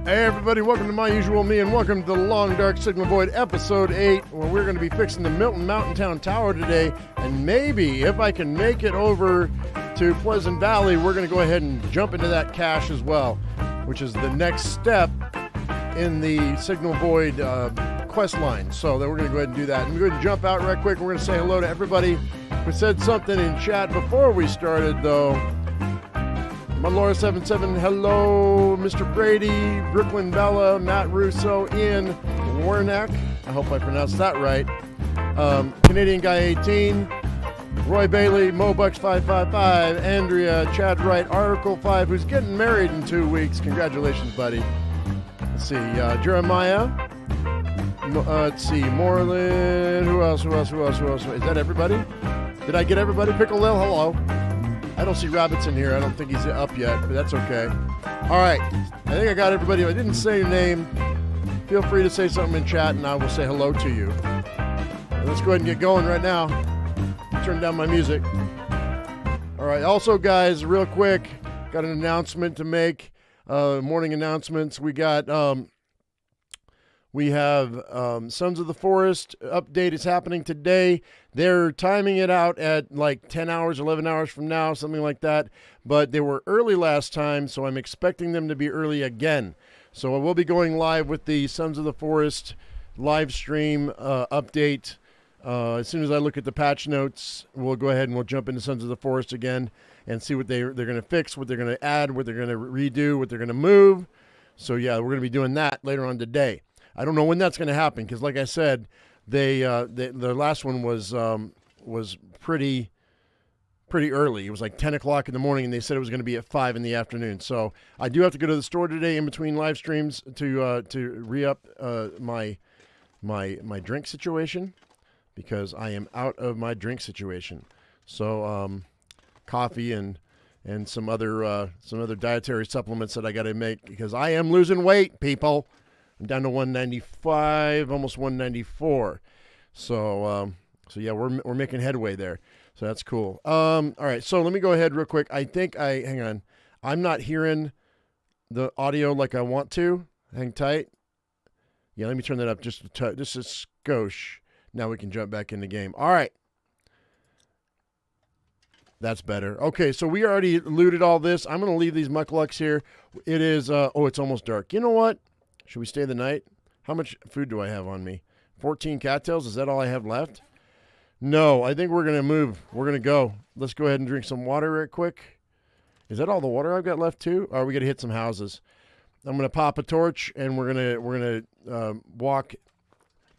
Hey everybody, welcome to My Usual Me and welcome to the Long Dark Signal Void Episode 8, where we're going to be fixing the Milton Mountain Town Tower today, and maybe if I can make it over to Pleasant Valley, we're going to go ahead and jump into that cache as well, which is the next step in the Signal Void quest line. So then we're going to go ahead and do that. And we're going to jump out right quick. We're going to say hello to everybody who said something in chat before we started, though. My Laura77, hello, Mr. Brady, Brooklyn Bella, Matt Russo, Ian Warnack, I hope I pronounced that right, Canadian Guy 18, Roy Bailey, Mobucks555, Andrea, Chad Wright, Article 5, who's getting married in 2 weeks. Congratulations, buddy. Let's see, Jeremiah, let's see, Moreland, who else? Is that everybody? Did I get everybody? Pickle Lil, hello. I don't see Rabbits in here. I don't think he's up yet, but that's okay. All right. I think I got everybody. If I didn't say your name, feel free to say something in chat, and I will say hello to you. And let's go ahead and get going right now. Turn down my music. All right. Also, guys, real quick, got an announcement to make. Morning announcements. We have Sons of the Forest update is happening today. They're timing it out at like 10 hours, 11 hours from now, something like that. But they were early last time, so I'm expecting them to be early again. So I will be going live with the Sons of the Forest live stream update. As soon as I look at the patch notes, we'll go ahead and we'll jump into Sons of the Forest again and see what they're going to fix, what they're going to add, what they're going to redo, what they're going to move. So yeah, we're going to be doing that later on today. I don't know when that's going to happen because, like I said, the last one was pretty early. It was like 10 o'clock in the morning, and they said it was going to be at 5 in the afternoon. So I do have to go to the store today in between live streams to re-up my drink situation because I am out of my drink situation. So coffee and some other dietary supplements that I got to make because I am losing weight, people. I'm down to 195, almost 194. So yeah, we're making headway there. So that's cool. All right, so let me go ahead real quick. Hang on. I'm not hearing the audio like I want to. Hang tight. Yeah, let me turn that up just a skosh. Now we can jump back in the game. All right. That's better. Okay, so we already looted all this. I'm going to leave these mucklucks here. It is, it's almost dark. You know what? Should we stay the night? How much food do I have on me? 14 cattails? Is that all I have left? No, I think we're going to move. We're going to go. Let's go ahead and drink some water right quick. Is that all the water I've got left too? Or are we going to hit some houses? I'm going to pop a torch and we're going to walk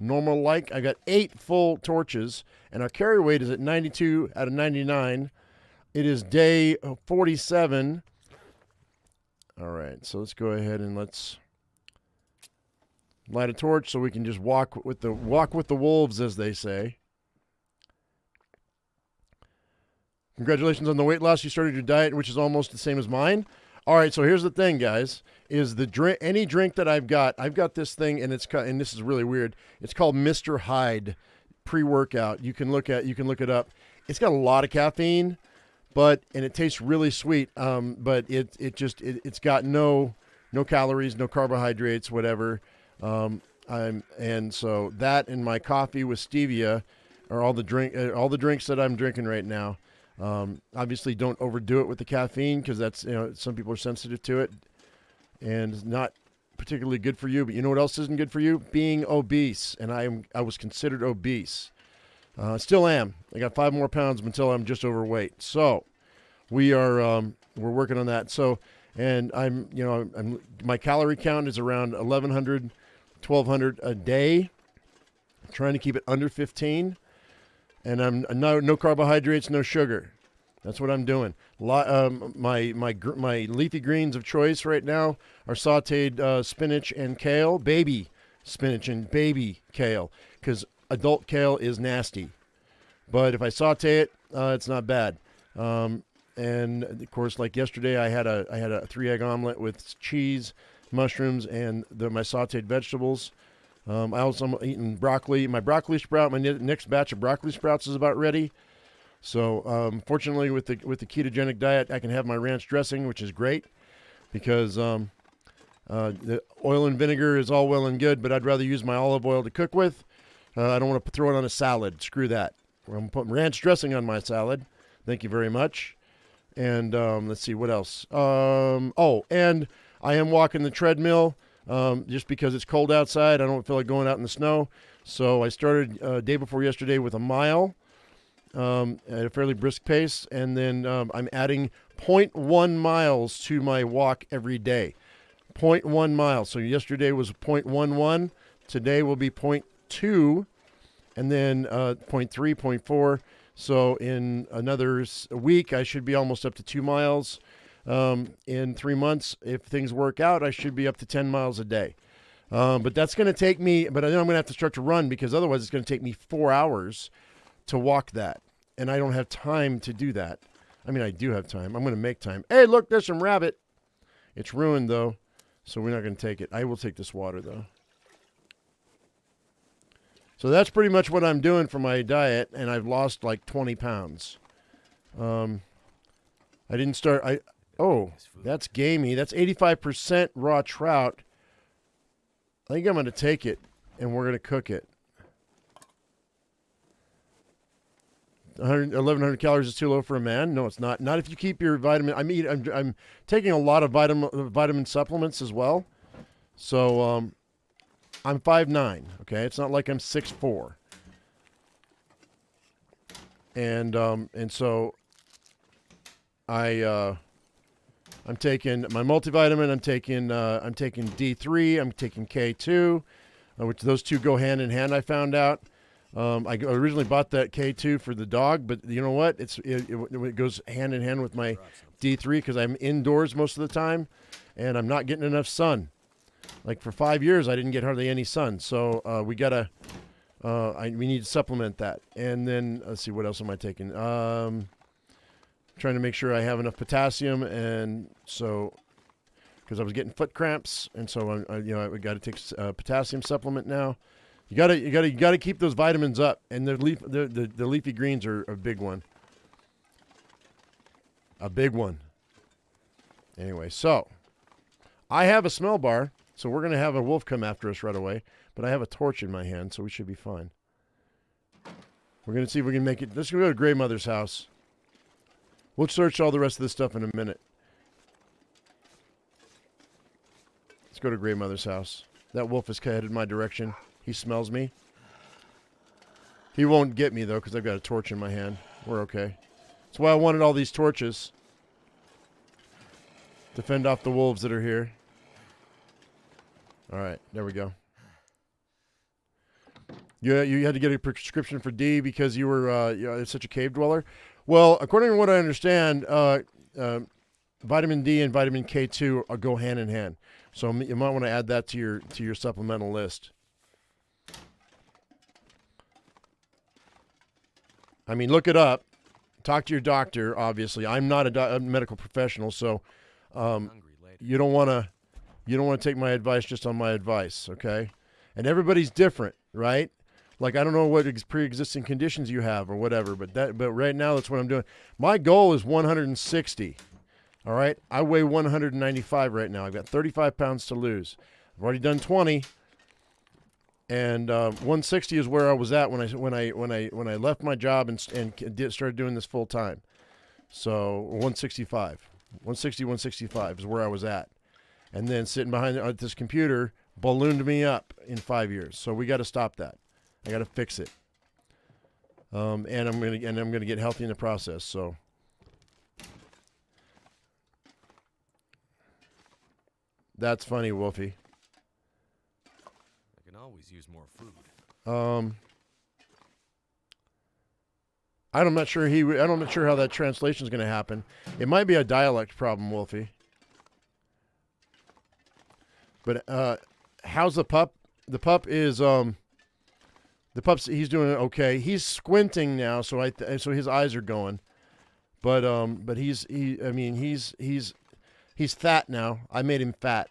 normal like. I got 8 full torches and our carry weight is at 92 out of 99. It is day 47. All right, so let's go ahead and let's light a torch so we can just walk with the wolves, as they say. Congratulations on the weight loss. You started your diet, which is almost the same as mine. All right, so here's the thing, guys. Is any drink that I've got this thing, and this is really weird. It's called Mr. Hyde pre-workout. You can look it up. It's got a lot of caffeine, and it tastes really sweet. But it's got no calories, no carbohydrates, whatever. And so that and my coffee with stevia are all the drinks that I'm drinking right now. Obviously don't overdo it with the caffeine because that's, some people are sensitive to it and it's not particularly good for you. But you know what else isn't good for you? Being obese. And I was considered obese. Still am. I got 5 more pounds until I'm just overweight. So we're working on that. So, and my calorie count is around 1,200 a day. I'm trying to keep it under 15, and I'm no carbohydrates, no sugar. That's what I'm doing. My leafy greens of choice right now are sautéed spinach and kale, baby spinach and baby kale, because adult kale is nasty. But if I sauté it, it's not bad. And of course, like yesterday, I had a 3-egg omelet with cheese, mushrooms, and my sautéed vegetables. I also am eating broccoli. My broccoli sprout, my next batch of broccoli sprouts is about ready. So fortunately, with the ketogenic diet, I can have my ranch dressing, which is great because The oil and vinegar is all well and good, but I'd rather use my olive oil to cook with. I don't want to throw it on a salad. Screw that. I'm putting ranch dressing on my salad. Thank you very much. And let's see, what else? And I am walking the treadmill just because it's cold outside. I don't feel like going out in the snow. So I started day before yesterday with a mile at a fairly brisk pace. And then I'm adding 0.1 miles to my walk every day. 0.1 miles. So yesterday was 0.11. Today will be 0.2. And then 0.3, 0.4. So in another week, I should be almost up to 2 miles. In 3 months, if things work out, I should be up to 10 miles a day. But that's going to take me, but I know I'm going to have to start to run because otherwise it's going to take me 4 hours to walk that. And I don't have time to do that. I mean, I do have time. I'm going to make time. Hey, look, there's some rabbit. It's ruined, though, so we're not going to take it. I will take this water, though. So that's pretty much what I'm doing for my diet, and I've lost like 20 pounds. I didn't start. That's gamey. That's 85% raw trout. I think I'm going to take it, and we're going to cook it. 1,100 calories is too low for a man. No, it's not. Not if you keep your vitamin. I'm taking a lot of vitamin supplements as well. So I'm 5'9". Okay, it's not like I'm 6'4". And so I'm taking my multivitamin. I'm taking D3. I'm taking K2, which those two go hand in hand. I found out. I originally bought that K2 for the dog, but you know what? It goes hand in hand with my D3 because I'm indoors most of the time, and I'm not getting enough sun. Like for 5 years, I didn't get hardly any sun, so we need to supplement that. And then let's see, what else am I taking? Trying to make sure I have enough potassium, and so because I was getting foot cramps, and so I got to take a potassium supplement now. You gotta keep those vitamins up, and the leafy greens are a big one. A big one. Anyway, so I have a smell bar, so we're gonna have a wolf come after us right away. But I have a torch in my hand, so we should be fine. We're gonna see if we can make it. Let's go to Grey Mother's house. We'll search all the rest of this stuff in a minute. Let's go to Grey Mother's house. That wolf is headed my direction. He smells me. He won't get me, though, because I've got a torch in my hand. We're okay. That's why I wanted all these torches. To fend off the wolves that are here. All right, there we go. You had to get a prescription for D because you were such a cave dweller? Well, according to what I understand, vitamin D and vitamin K2 go hand in hand. So you might want to add that to your supplemental list. I mean, look it up. Talk to your doctor, obviously. I'm not a medical professional, so you don't want to take my advice just on my advice, okay? And everybody's different, right? Like, I don't know what pre-existing conditions you have or whatever, but right now that's what I'm doing. My goal is 160, all right? I weigh 195 right now. I've got 35 pounds to lose. I've already done 20. And 160 is where I was at when I left my job and started doing this full time. So 165, 165 is where I was at, and then sitting behind this computer ballooned me up in 5 years. So we got to stop that. I got to fix it. And I'm gonna get healthy in the process. So that's funny, Wolfie. Always use more food. I'm not sure how that translation is going to happen. It might be a dialect problem, Wolfie. But how's the pup? The pup is he's doing okay. He's squinting now, so his eyes are going. But he's fat now. I made him fat.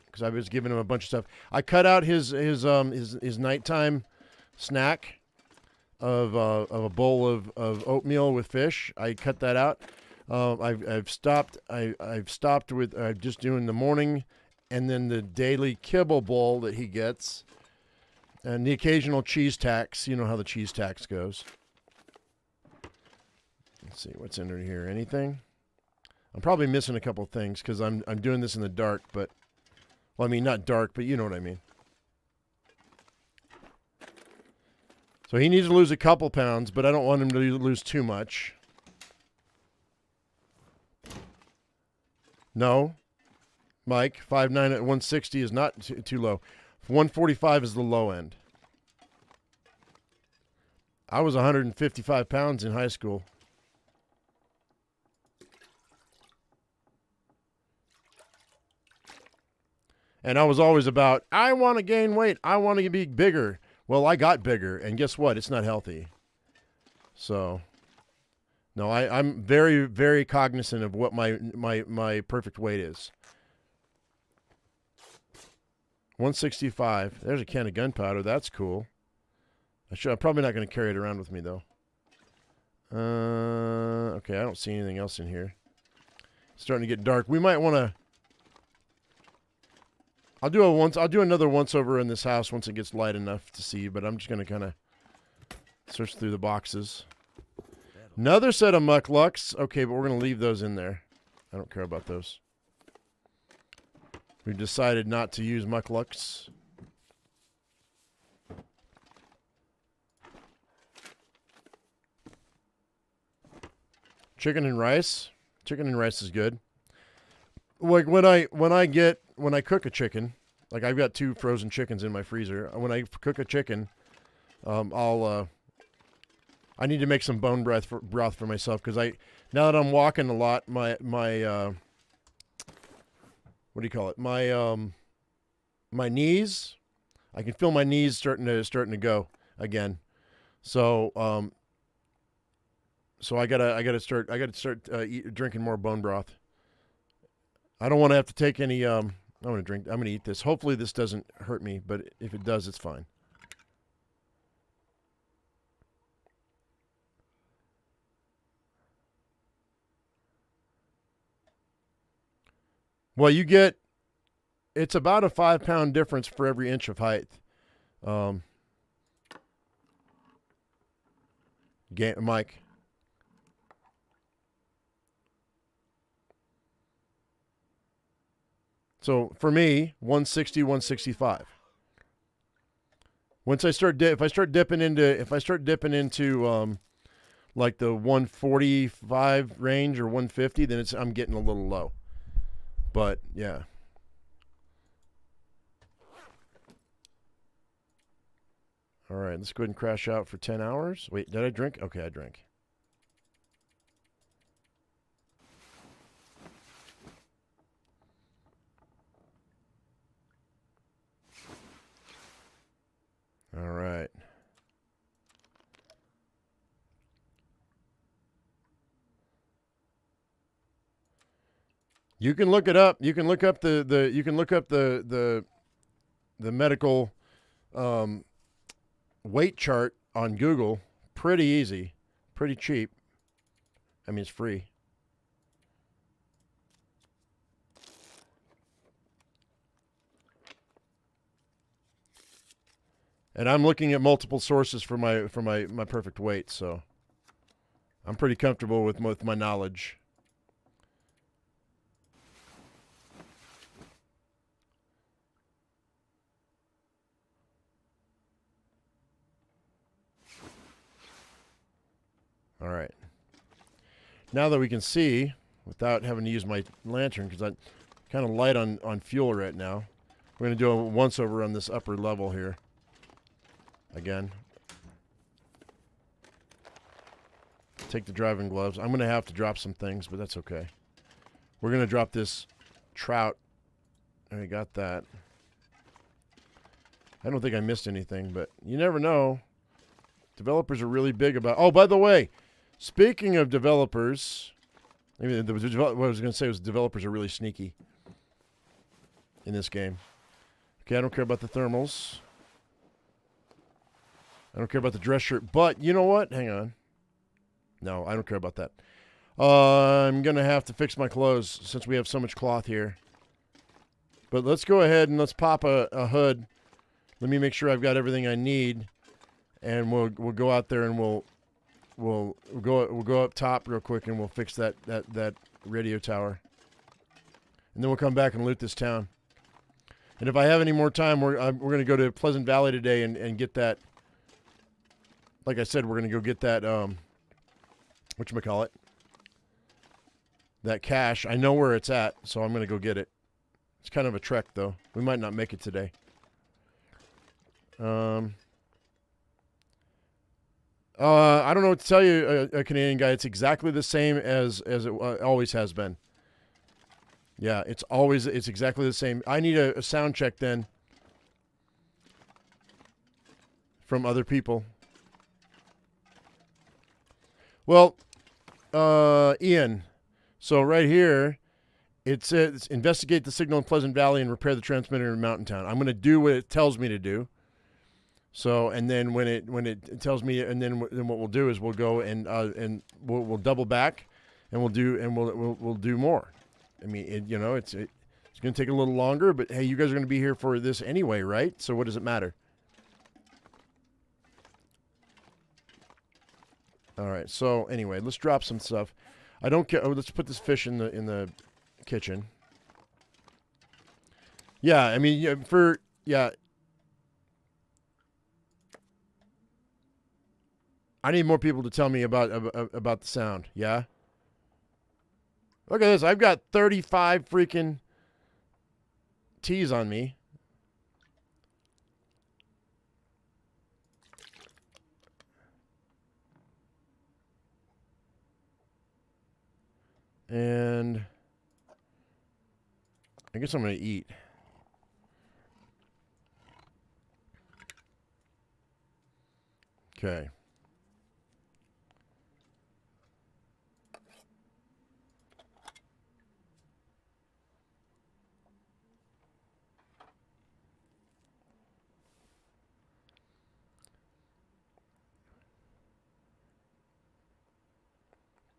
Because I was giving him a bunch of stuff. I cut out his nighttime snack of a bowl of oatmeal with fish. I cut that out. I've stopped with just doing the morning and then the daily kibble bowl that he gets, and the occasional cheese tax. You know how the cheese tax goes. Let's see what's under here. Anything? I'm probably missing a couple things because I'm doing this in the dark, but, well, I mean, not dark, but you know what I mean. So he needs to lose a couple pounds, but I don't want him to lose too much. No. Mike, 5'9" at 160 is not too low. 145 is the low end. I was 155 pounds in high school. And I was always about, I want to gain weight. I want to be bigger. Well, I got bigger, and guess what? It's not healthy. So, no, I'm very, very cognizant of what my perfect weight is. 165. There's a can of gunpowder. That's cool. I'm probably not going to carry it around with me, though. Okay, I don't see anything else in here. It's starting to get dark. We might want to... I'll do another once over in this house once it gets light enough to see, but I'm just going to kind of search through the boxes. Another set of mucklucks. Okay, but we're going to leave those in there. I don't care about those. We've decided not to use mucklucks. Chicken and rice. Chicken and rice is good. Like when I cook a chicken, like I've got 2 frozen chickens in my freezer. When I cook a chicken, I need to make some bone broth for myself because now that I'm walking a lot, my what do you call it? My knees, I can feel my knees starting to go again. So I gotta start drinking more bone broth. I don't want to have to take any. I'm gonna eat this. Hopefully this doesn't hurt me, but if it does, it's fine. Well, it's about a 5-pound difference for every inch of height. Mike. So for me, 160, 165. Once if I start dipping into like the 145 range or 150, then I'm getting a little low. But yeah. All right, let's go ahead and crash out for 10 hours. Wait, did I drink? Okay, I drank. All right. You can look it up. You can look up the medical weight chart on Google. Pretty easy, pretty cheap. I mean, it's free. And I'm looking at multiple sources for my perfect weight, so I'm pretty comfortable with my knowledge. All right. Now that we can see, without having to use my lantern, because I'm kind of light on fuel right now, we're going to do a once over on this upper level here. Again. Take the driving gloves. I'm going to have to drop some things, but that's okay. We're going to drop this trout. I got that. I don't think I missed anything, but you never know. Developers are really big about... Oh, by the way, speaking of developers, what I was going to say was developers are really sneaky in this game. Okay, I don't care about the thermals. I don't care about the dress shirt, but you know what? Hang on. No, I don't care about that. I'm going to have to fix my clothes since we have so much cloth here. But let's go ahead and let's pop a hood. Let me make sure I've got everything I need, and we'll go out there and we'll go up top real quick and we'll fix that radio tower, and then we'll come back and loot this town. And if I have any more time, we're going to go to Pleasant Valley today and get that. Like I said, we're going to go get that whatchamacallit, that cache. I know where it's at, so I'm going to go get it. It's kind of a trek, though. We might not make it today. I don't know what to tell you, a Canadian guy. It's exactly the same as it always has been. Yeah, it's exactly the same. I need a sound check then from other people. Well, Ian, so right here, it says investigate the signal in Pleasant Valley and repair the transmitter in Mountain Town. I'm going to do what it tells me to do. So, and then when it tells me, and then what we'll do is we'll go and we'll double back, and we'll do more. I mean, it's going to take a little longer, but hey, you guys are going to be here for this anyway, right? So what does it matter? All right. So anyway, let's drop some stuff. I don't care. Oh, let's put this fish in the kitchen. Yeah, I mean, I need more people to tell me about the sound. Yeah. Look at this. I've got 35 freaking T's on me. And I guess I'm going to eat. Okay.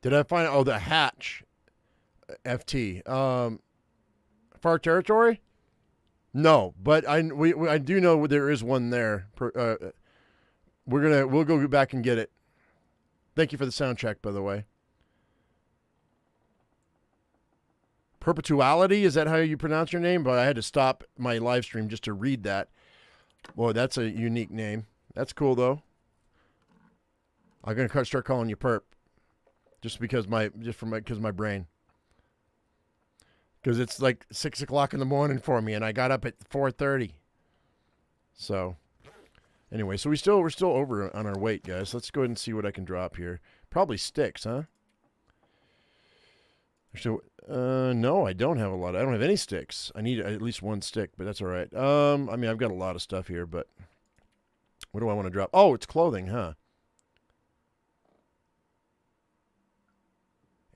Did I find the hatch? FT. Far territory? No, but I do know there is one there. We'll go back and get it. Thank you for the sound check, by the way. Perpetuality, is that how you pronounce your name? But I had to stop my live stream just to read that. Boy, that's a unique name. That's cool though. I'm gonna start calling you Perp, just because my brain. Because it's like 6 o'clock in the morning for me, and I got up at 4:30. So, anyway, so we're still over on our weight, guys. Let's go ahead and see what I can drop here. Probably sticks, huh? So, no, I don't have a lot. I don't have any sticks. I need at least one stick, but that's all right. I mean, I've got a lot of stuff here, but what do I want to drop? Oh, it's clothing, huh?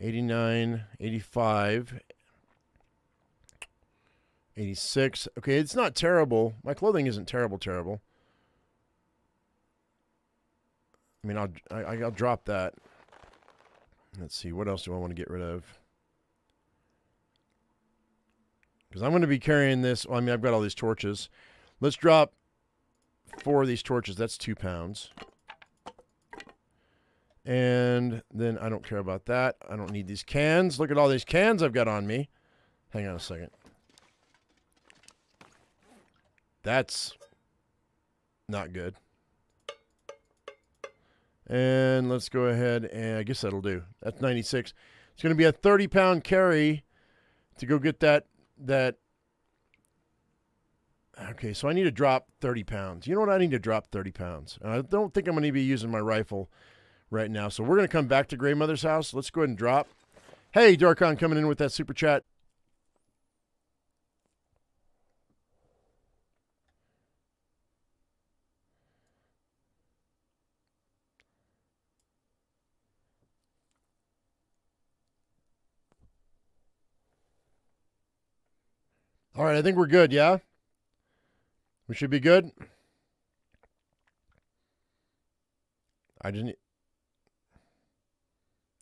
89, 85, 86. Okay, it's not terrible. My clothing isn't terrible. I mean, I'll drop that. Let's see, what else do I want to get rid of? Because I'm going to be carrying this. Well, I mean, I've got all these torches. Let's drop 4 of these torches. That's 2 pounds. And then I don't care about that. I don't need these cans. Look at all these cans I've got on me. Hang on a second. That's not good. And let's go ahead and I guess that'll do. That's 96. It's going to be a 30-pound carry to go get that. Okay, so I need to drop 30 pounds. You know what? I need to drop 30 pounds. I don't think I'm going to be using my rifle right now. So we're going to come back to Grey Mother's house. Let's go ahead and drop. Hey, Darkon coming in with that super chat. All right, I think we're good, yeah? We should be good? I didn't...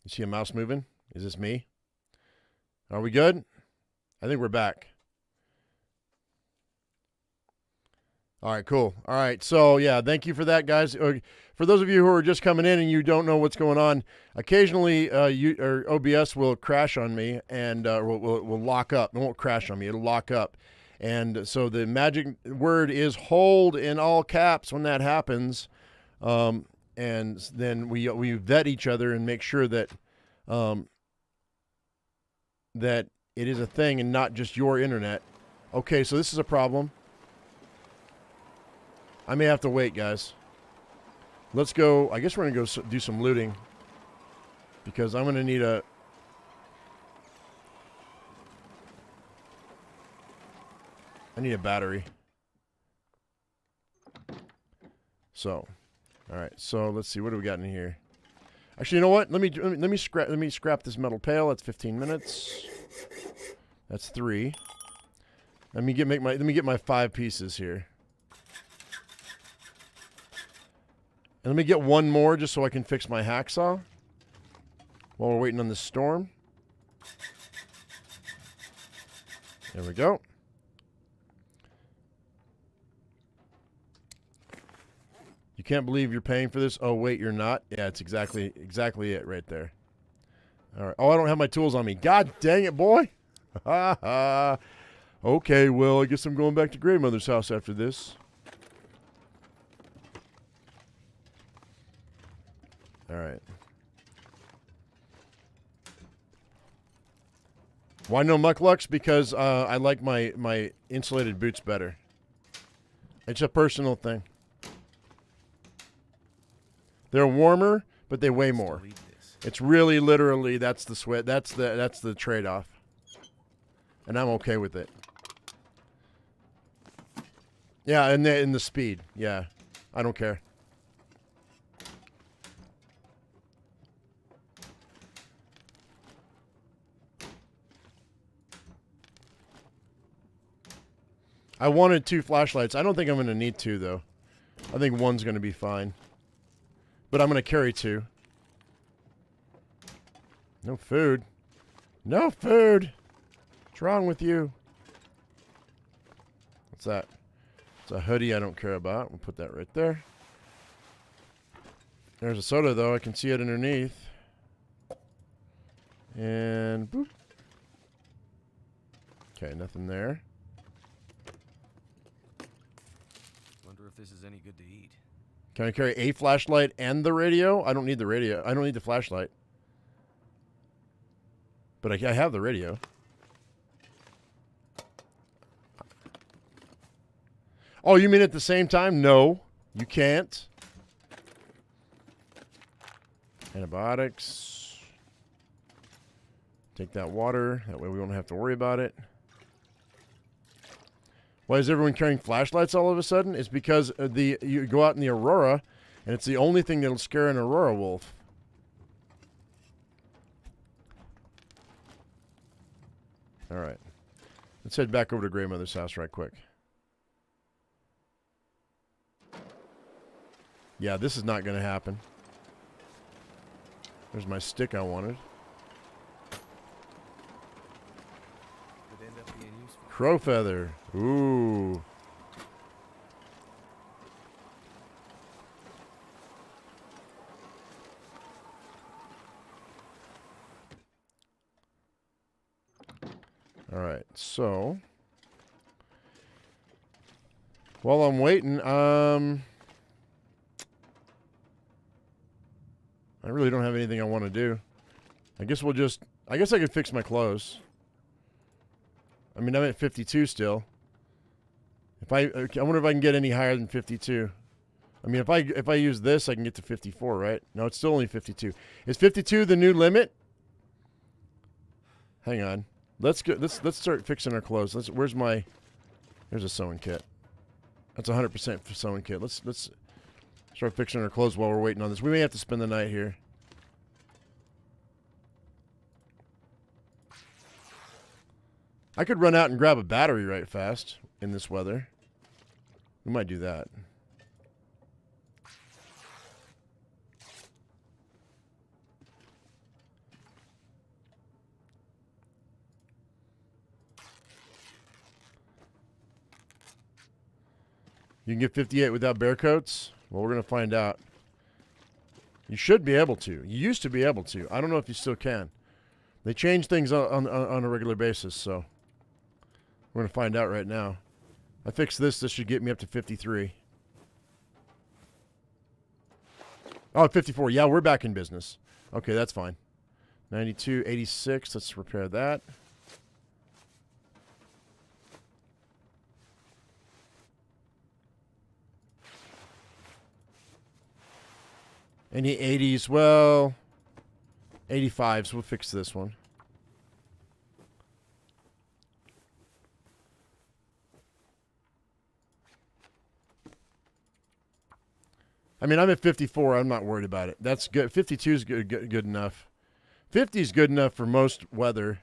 You see a mouse moving? Is this me? Are we good? I think we're back. All right, cool. All right, so yeah, thank you for that, guys. For those of you who are just coming in and you don't know what's going on, occasionally OBS will crash on me and will lock up. It won't crash on me; it'll lock up. And so the magic word is hold in all caps when that happens. And then we vet each other and make sure that that it is a thing and not just your internet. Okay, so this is a problem. I may have to wait, guys. Let's go. I guess we're going to go do some looting because I'm going to need a... I need a battery. So, all right. So let's see. What do we got in here? Actually, you know what? Let me scrap this metal pail. That's 15 minutes. That's 3. Let me get my 5 pieces here. And let me get one more just so I can fix my hacksaw while we're waiting on this storm. There we go. You can't believe you're paying for this? Oh, wait, you're not? Yeah, it's exactly it right there. All right. Oh, I don't have my tools on me. God dang it, boy. Okay, well, I guess I'm going back to grandmother's house after this. All right. Why no mucklucks? Because I like my insulated boots better. It's a personal thing. They're warmer, but they weigh more. It's really literally that's the sweat. That's the trade-off. And I'm okay with it. Yeah, and the speed. Yeah. I don't care. I wanted 2 flashlights. I don't think I'm going to need 2, though. I think one's going to be fine. But I'm going to carry 2. No food. No food! What's wrong with you? What's that? It's a hoodie I don't care about. We'll put that right there. There's a soda, though. I can see it underneath. And boop. Okay, nothing there. Wonder if this is any good to eat. Can I carry a flashlight and the radio? I don't need the radio. I don't need the flashlight. But I have the radio. Oh, you mean at the same time? No, you can't. Antibiotics. Take that water. That way we won't have to worry about it. Why is everyone carrying flashlights all of a sudden? It's because you go out in the Aurora, and it's the only thing that'll scare an Aurora wolf. All right. Let's head back over to grandmother's house right quick. Yeah, this is not going to happen. There's my stick I wanted. Could end up being useful. Crow feather. Ooh. All right, so while I'm waiting, I really don't have anything I want to do. I guess I guess I could fix my clothes. I mean, I'm at 52 still. I wonder if I can get any higher than 52. I mean, if I use this, I can get to 54, right? No, it's still only 52. Is 52 the new limit? Hang on. Let's start fixing our clothes. There's a sewing kit. That's 100% for sewing kit. Let's start fixing our clothes while we're waiting on this. We may have to spend the night here. I could run out and grab a battery right fast in this weather. We might do that. You can get 58 without bear coats? Well, we're going to find out. You should be able to. You used to be able to. I don't know if you still can. They change things on a regular basis, so we're going to find out right now. I fixed this. This should get me up to 53. Oh, 54. Yeah, we're back in business. Okay, that's fine. 92, 86. Let's repair that. Any 80s? Well, 85s. We'll fix this one. I mean, I'm at 54. I'm not worried about it. That's good. 52 is good enough. 50 is good enough for most weather.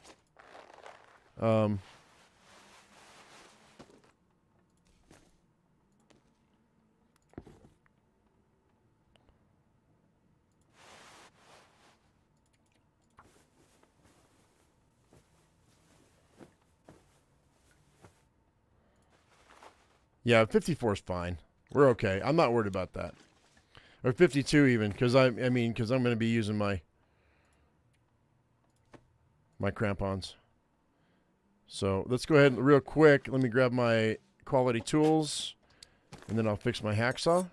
Yeah, 54 is fine. We're okay. I'm not worried about that. Or 52 even, because I'm going to be using my crampons. So let's go ahead and real quick. Let me grab my quality tools, and then I'll fix my hacksaw.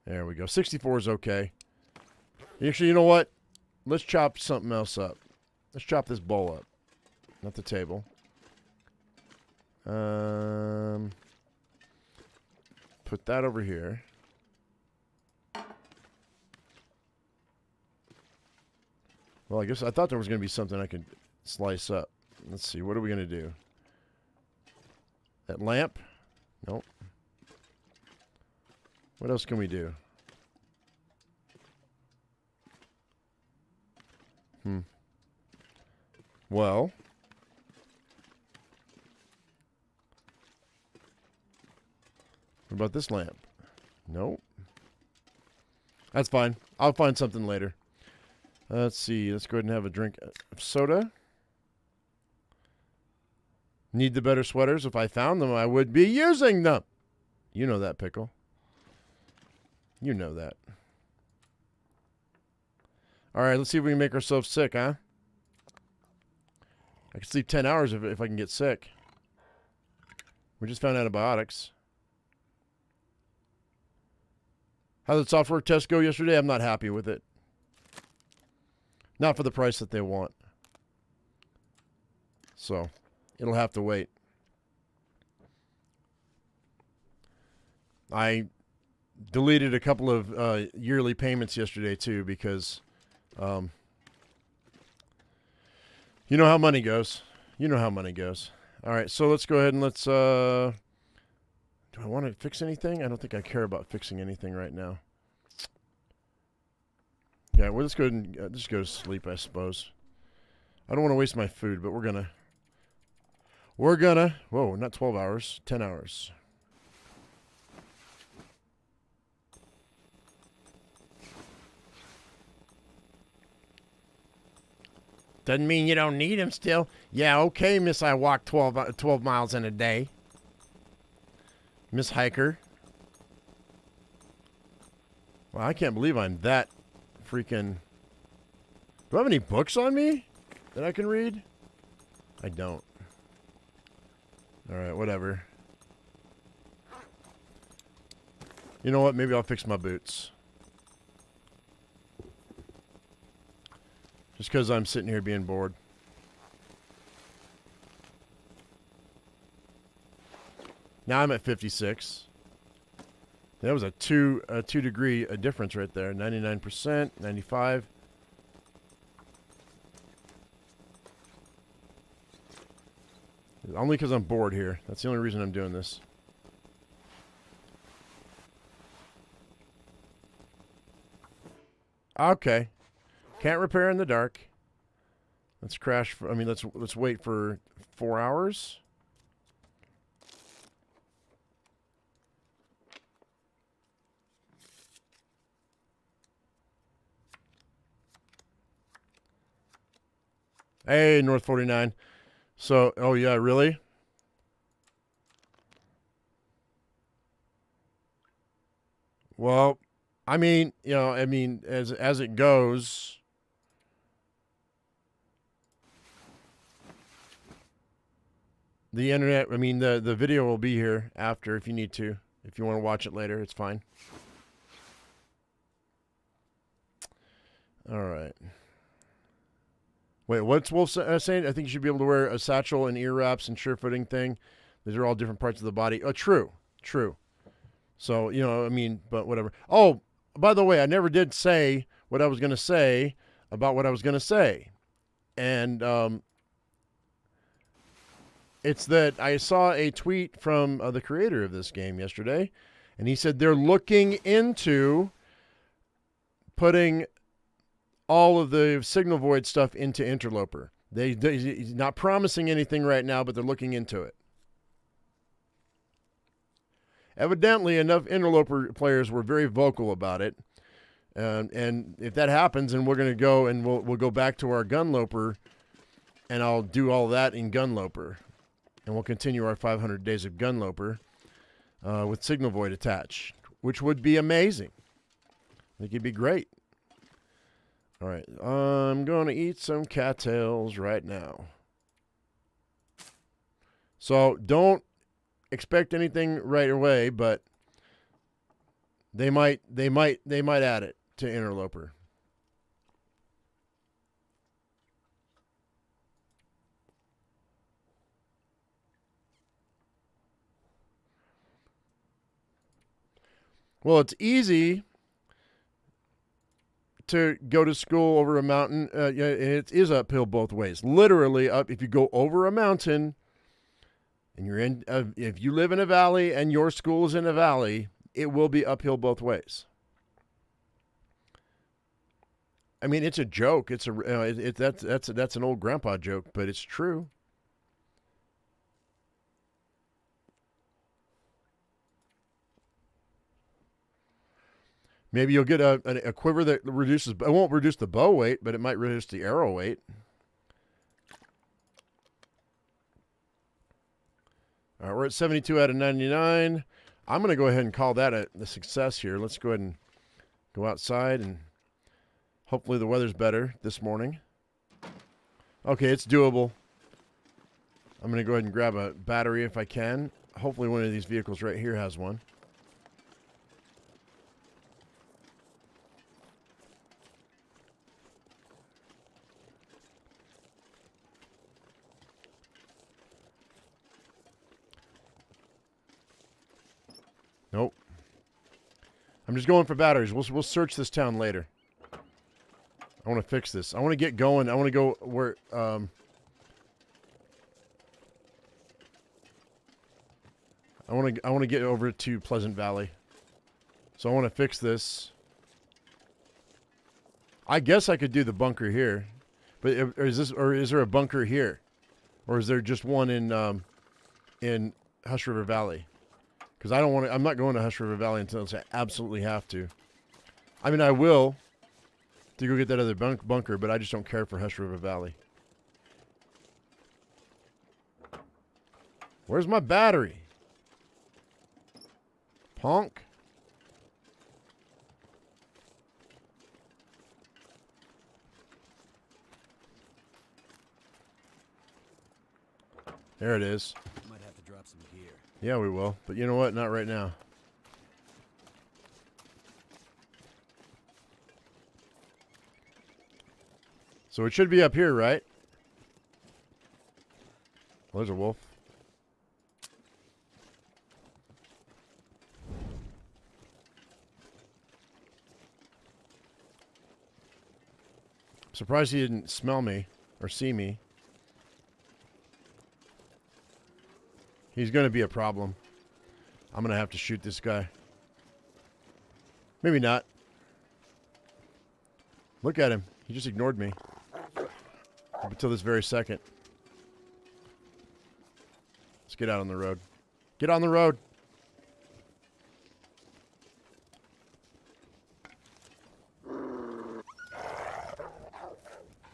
There we go. 64 is okay. Actually, you know what? Let's chop something else up. Let's chop this bowl up, not the table. Put that over here. Well, I guess I thought there was going to be something I could slice up. Let's see. What are we going to do? That lamp? Nope. What else can we do? Well, what about this lamp? Nope. That's fine. I'll find something later. Let's see. Let's go ahead and have a drink of soda. Need the better sweaters. If I found them, I would be using them. You know that, Pickle. You know that. All right, let's see if we can make ourselves sick, huh? I can sleep 10 hours if I can get sick. We just found antibiotics. How did the software test go yesterday? I'm not happy with it. Not for the price that they want. So, it'll have to wait. I deleted a couple of yearly payments yesterday, too, because you know how money goes. You know how money goes. All right, so let's go ahead and let's... do I want to fix anything? I don't think I care about fixing anything right now. Yeah, well, let's go ahead and just go to sleep, I suppose. I don't want to waste my food, but we're gonna... Whoa, not 12 hours. 10 hours. Doesn't mean you don't need him still. Yeah, okay, miss, I walk 12 miles in a day. Miss Hiker. Well, I can't believe I'm that freaking... Do I have any books on me that I can read? I don't. Alright, whatever. You know what? Maybe I'll fix my boots. Just because I'm sitting here being bored. Now I'm at 56. That was a 2 degree difference right there. 99%, 95. Only because I'm bored here. That's the only reason I'm doing this. Okay. Can't repair in the dark. Let's crash for, let's wait for 4 hours. Hey, North 49. So, oh yeah, really? Well, I mean, as it goes, the internet. I mean, the video will be here after if you need to. If you want to watch it later, it's fine. All right. Wait, what's Wolf saying? I think you should be able to wear a satchel and ear wraps and sure-footing thing. These are all different parts of the body. Oh, true. So, but whatever. Oh, by the way, I never did say what I was going to say about what I was going to say. And it's that I saw a tweet from the creator of this game yesterday, and he said they're looking into putting all of the signal void stuff into interloper. He's not promising anything right now, but they're looking into it. Evidently, enough interloper players were very vocal about it. And if that happens, and we're going to go and we'll go back to our gunloper, and I'll do all that in gunloper. And we'll continue our 500 days of gunloper with signal void attached, which would be amazing. I think it'd be great. All right, I'm going to eat some cattails right now. So don't expect anything right away, but they might add it to interloper. Well, it's easy to go to school over a mountain. It is uphill both ways. Literally up. If you go over a mountain, and you're in, if you live in a valley and your school is in a valley, it will be uphill both ways. I mean, it's a joke. It's that's an old grandpa joke, but it's true. Maybe you'll get a quiver that reduces. It won't reduce the bow weight, but it might reduce the arrow weight. All right, we're at 72 out of 99. I'm going to go ahead and call that a success here. Let's go ahead and go outside, and hopefully the weather's better this morning. Okay, it's doable. I'm going to go ahead and grab a battery if I can. Hopefully one of these vehicles right here has one. Nope. I'm just going for batteries. We'll search this town later. I want to fix this. I want to get going. I want to go where I want to get over to Pleasant Valley. So I want to fix this. I guess I could do the bunker here. But is there a bunker here? Or is there just one in Hush River Valley? Because I'm not going to Hush River Valley until I absolutely have to. I mean, I will to go get that other bunker, but I just don't care for Hush River Valley. Where's my battery? Punk? There it is. Might have to drop some gear. Yeah, we will. But you know what? Not right now. So it should be up here, right? Well, there's a wolf. Surprised he didn't smell me or see me. He's going to be a problem. I'm going to have to shoot this guy. Maybe not. Look at him. He just ignored me. Up until this very second. Let's get out on the road. Get on the road.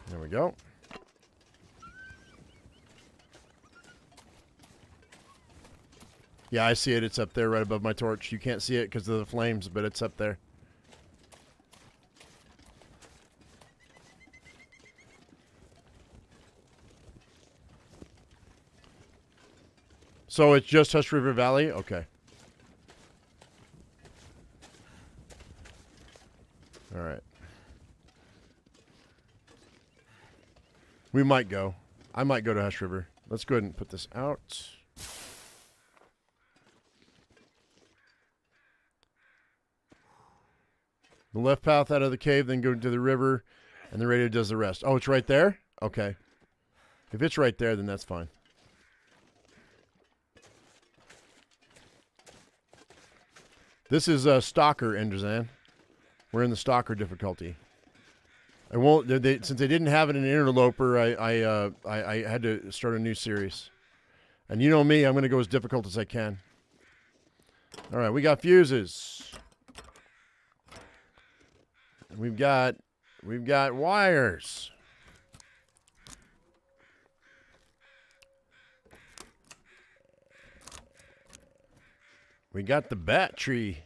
There we go. Yeah, I see it. It's up there right above my torch. You can't see it because of the flames, but it's up there. So it's just Hush River Valley? Okay. All right. We might go. I might go to Hush River. Let's go ahead and put this out. The left path out of the cave, then go to the river, and the radio does the rest. Oh, it's right there? Okay. If it's right there, then that's fine. This is Stalker, Endrzan. We're in the Stalker difficulty. I won't. Since they didn't have it in Interloper, I had to start a new series. And you know me, I'm going to go as difficult as I can. All right, we got fuses. We've got wires. We got the bat tree.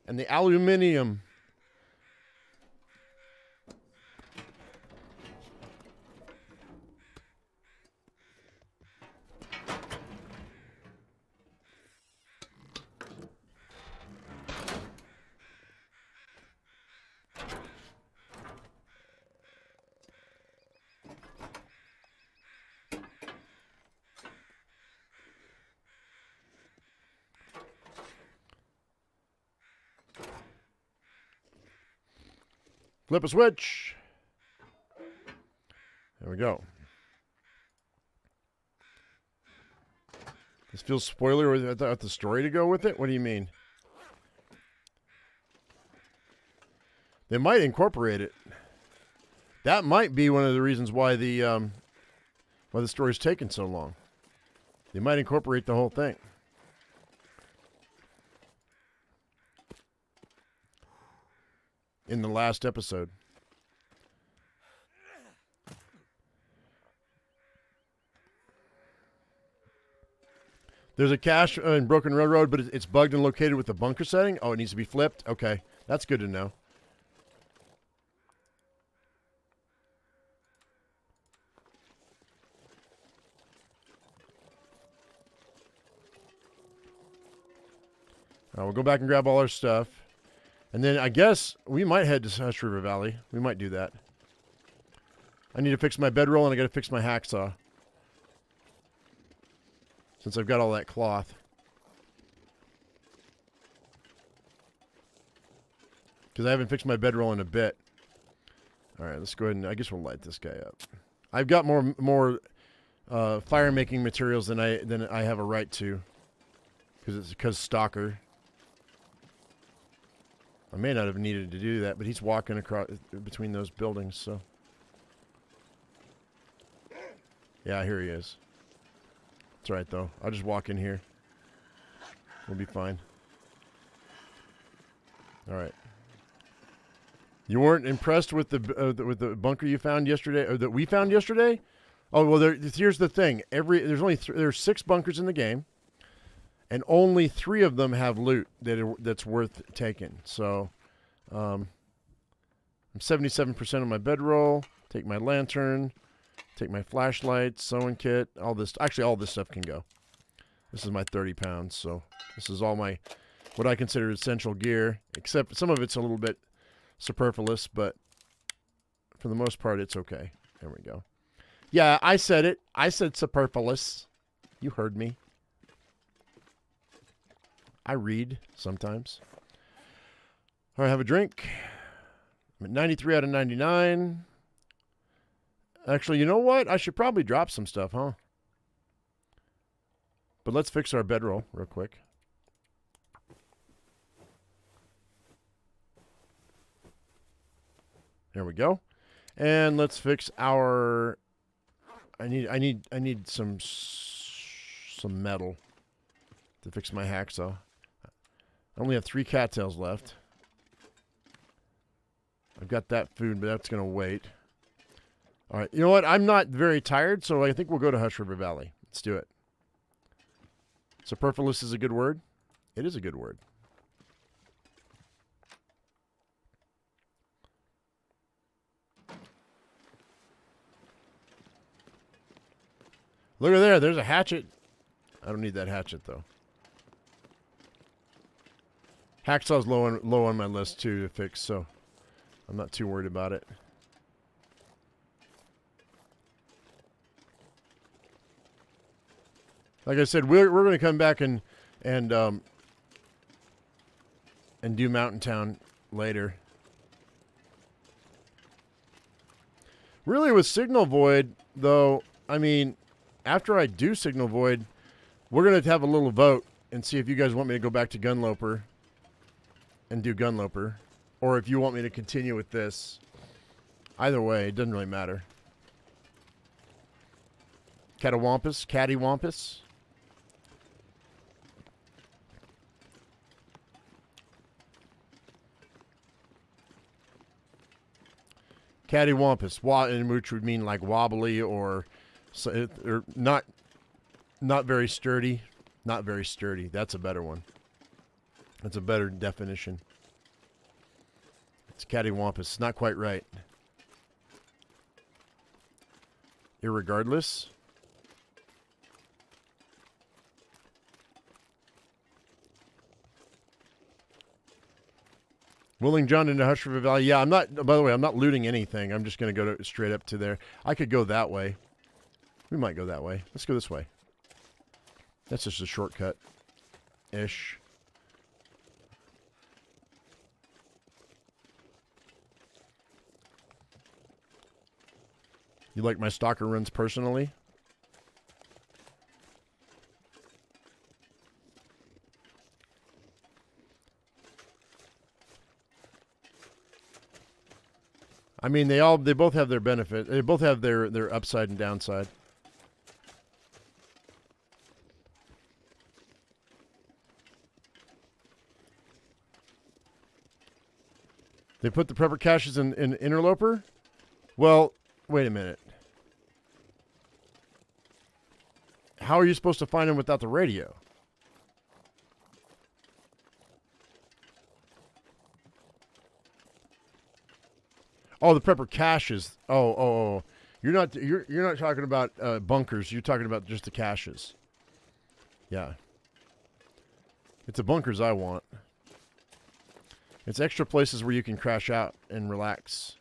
And the aluminium. Flip a switch. There we go. This feels spoiler without the story to go with it? What do you mean? They might incorporate it. That might be one of the reasons why the story's taken so long. They might incorporate the whole thing. In the last episode. There's a cache in Broken Railroad, but it's bugged and located with the bunker setting. Oh, it needs to be flipped? Okay, that's good to know. We'll go back and grab all our stuff. And then I guess we might head to Hush River Valley. We might do that. I need to fix my bedroll and I got to fix my hacksaw. Since I've got all that cloth. Because I haven't fixed my bedroll in a bit. Alright, let's go ahead and I guess we'll light this guy up. I've got more fire making materials than I have a right to. Because Stalker. I may not have needed to do that, but he's walking across between those buildings, so. Yeah, here he is. That's right, though. I'll just walk in here. We'll be fine. All right. You weren't impressed with the bunker you found yesterday, or that we found yesterday? Oh well, here's the thing. There's 6 bunkers in the game. And only 3 of them have loot that's worth taking. So, I'm 77% on my bedroll. Take my lantern. Take my flashlight, sewing kit, all this. Actually, all this stuff can go. This is my 30 pounds. So, this is all what I consider essential gear. Except some of it's a little bit superfluous, but for the most part, it's okay. There we go. Yeah, I said it. I said superfluous. You heard me. I read sometimes. All right, have a drink. I'm at 93 out of 99. Actually, you know what? I should probably drop some stuff, huh? But let's fix our bedroll real quick. There we go. And let's fix our I need some metal to fix my hacksaw. I only have 3 cattails left. I've got that food, but that's going to wait. All right. You know what? I'm not very tired, so I think we'll go to Hush River Valley. Let's do it. Superfluous is a good word. It is a good word. Look at there. There's a hatchet. I don't need that hatchet, though. Hacksaw's low on my list, too, to fix, so I'm not too worried about it. Like I said, we're going to come back and do Mountain Town later. Really, with Signal Void, though, I mean, after I do Signal Void, we're going to have a little vote and see if you guys want me to go back to Gunloper and do Gunloper, or if you want me to continue with this. Either way, it doesn't really matter. Cattywampus. Cattywampus, which would mean like wobbly or not very sturdy. Not very sturdy. That's a better one. That's a better definition. It's cattywampus. Not quite right. Irregardless. Willing John into Hush River Valley. Yeah, I'm not, by the way, I'm not looting anything. I'm just going to go straight up to there. I could go that way. We might go that way. Let's go this way. That's just a shortcut-ish. You like my stalker runs personally? I mean, they both have their benefit. They both have their upside and downside. They put the prepper caches in interloper? Well, wait a minute. How are you supposed to find them without the radio? Oh, the prepper caches. Oh. You're not talking about bunkers. You're talking about just the caches. Yeah. It's the bunkers I want. It's extra places where you can crash out and relax.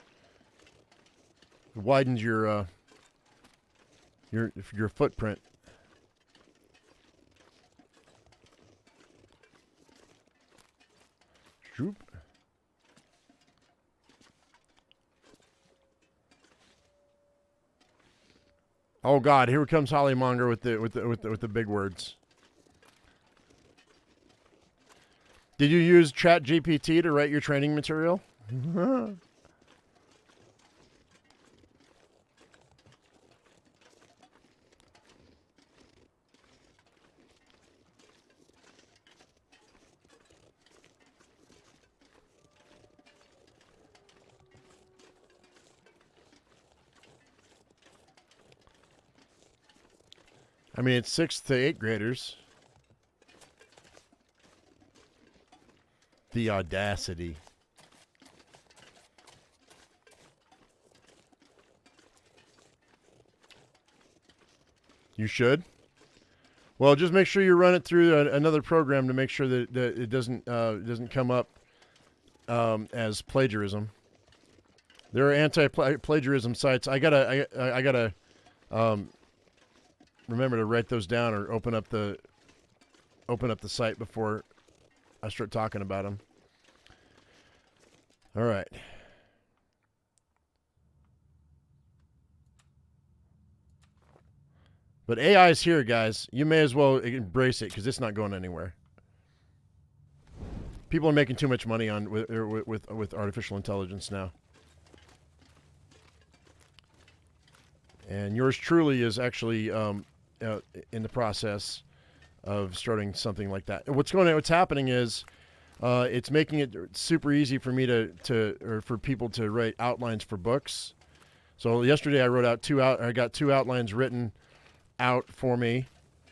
It widens your footprint. Shoop. Oh God, here comes Hollymonger with the big words. Did you use ChatGPT to write your training material? I mean, it's 6th to 8th graders. The audacity. You should. Well, just make sure you run it through another program to make sure that it doesn't come up as plagiarism. There are anti-plagiarism sites. I gotta remember to write those down or open up the site before I start talking about them. All right. But AI is here, guys. You may as well embrace it because it's not going anywhere. People are making too much money on with artificial intelligence now. And yours truly is actually in the process of starting something like that. What's happening is It's making it super easy for me or for people to write outlines for books. So yesterday I I got 2 outlines written out for me.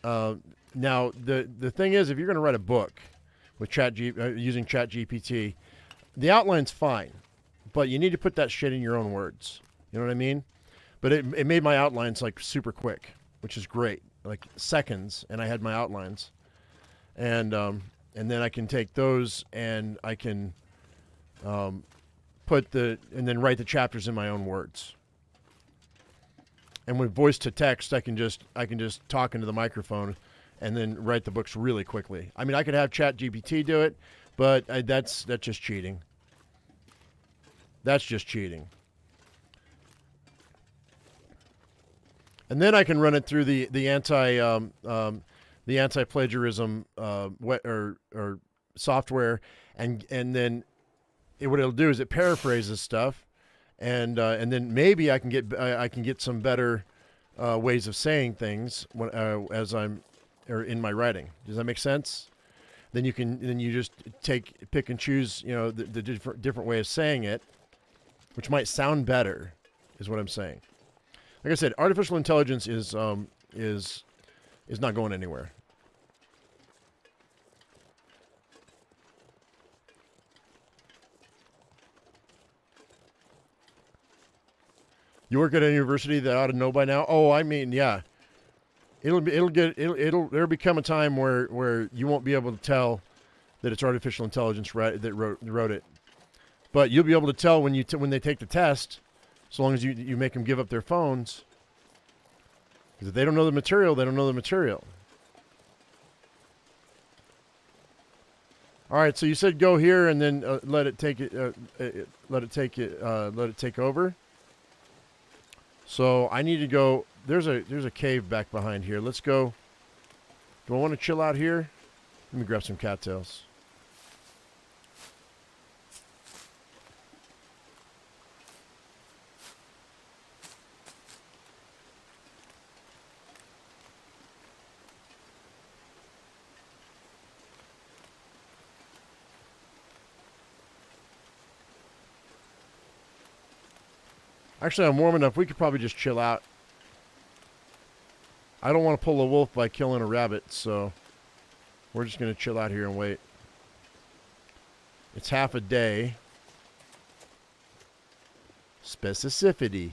Now the thing is, if you're going to write a book with using ChatGPT, the outline's fine, but you need to put that shit in your own words. You know what I mean? But it made my outlines like super quick, which is great, like seconds, and I had my outlines, and then I can take those and I can and then write the chapters in my own words. And with voice to text, I can just talk into the microphone and then write the books really quickly. I mean, I could have ChatGPT do it, but that's just cheating. That's just cheating. And then I can run it through the anti-plagiarism or software, and then what it'll do is it paraphrases stuff, and then maybe I can get some better ways of saying things as I'm in my writing. Does that make sense? Then you just pick and choose, the different way of saying it, which might sound better, is what I'm saying. Like I said, artificial intelligence is not going anywhere. You work at a university that ought to know by now. Oh, I mean, yeah. There'll become a time where you won't be able to tell that it's artificial intelligence that wrote it, but you'll be able to tell when they take the test, so long as you make them give up their phones. Because if they don't know the material, they don't know the material. All right, so you said go here and then let it take over. So I need to go. There's a cave back behind here. Let's go. Do I want to chill out here? Let me grab some cattails. Actually, I'm warm enough. We could probably just chill out. I don't want to pull a wolf by killing a rabbit, so we're just going to chill out here and wait. It's half a day. Specificity.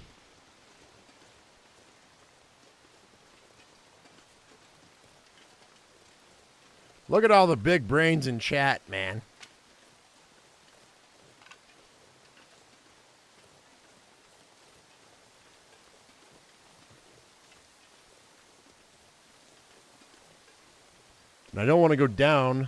Look at all the big brains in chat, man. And I don't want to go down.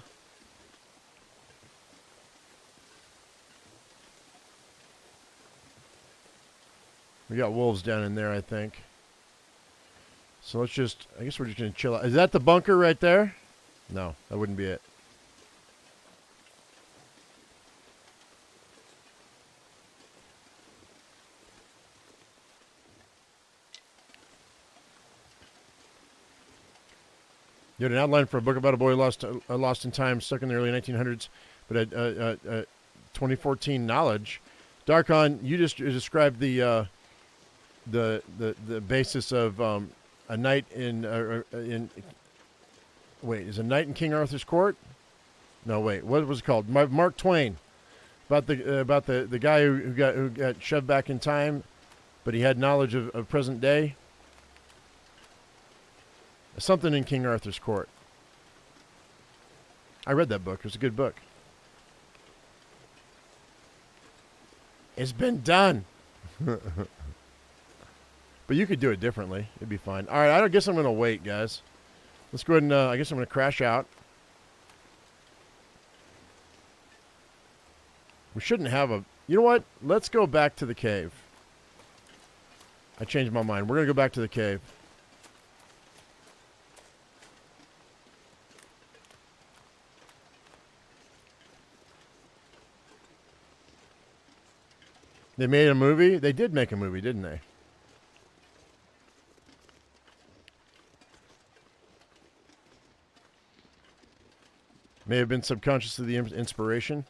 We got wolves down in there, I think. So I guess we're just going to chill out. Is that the bunker right there? No, that wouldn't be it. You had an outline for a book about a boy lost in time, stuck in the early 1900s, but had 2014 knowledge. Darkon, you just described the basis of a night in. Wait, is a night in King Arthur's court? No, wait. What was it called? Mark Twain, about the guy who got shoved back in time, but he had knowledge of present day. Something in King Arthur's court. I read that book. It was a good book. It's been done. But you could do it differently. It'd be fine. All right, I guess I'm going to wait, guys. Let's go ahead and I guess I'm going to crash out. We shouldn't have a... You know what? Let's go back to the cave. I changed my mind. We're going to go back to the cave. They made a movie? They did make a movie, didn't they? May have been subconscious of the inspiration.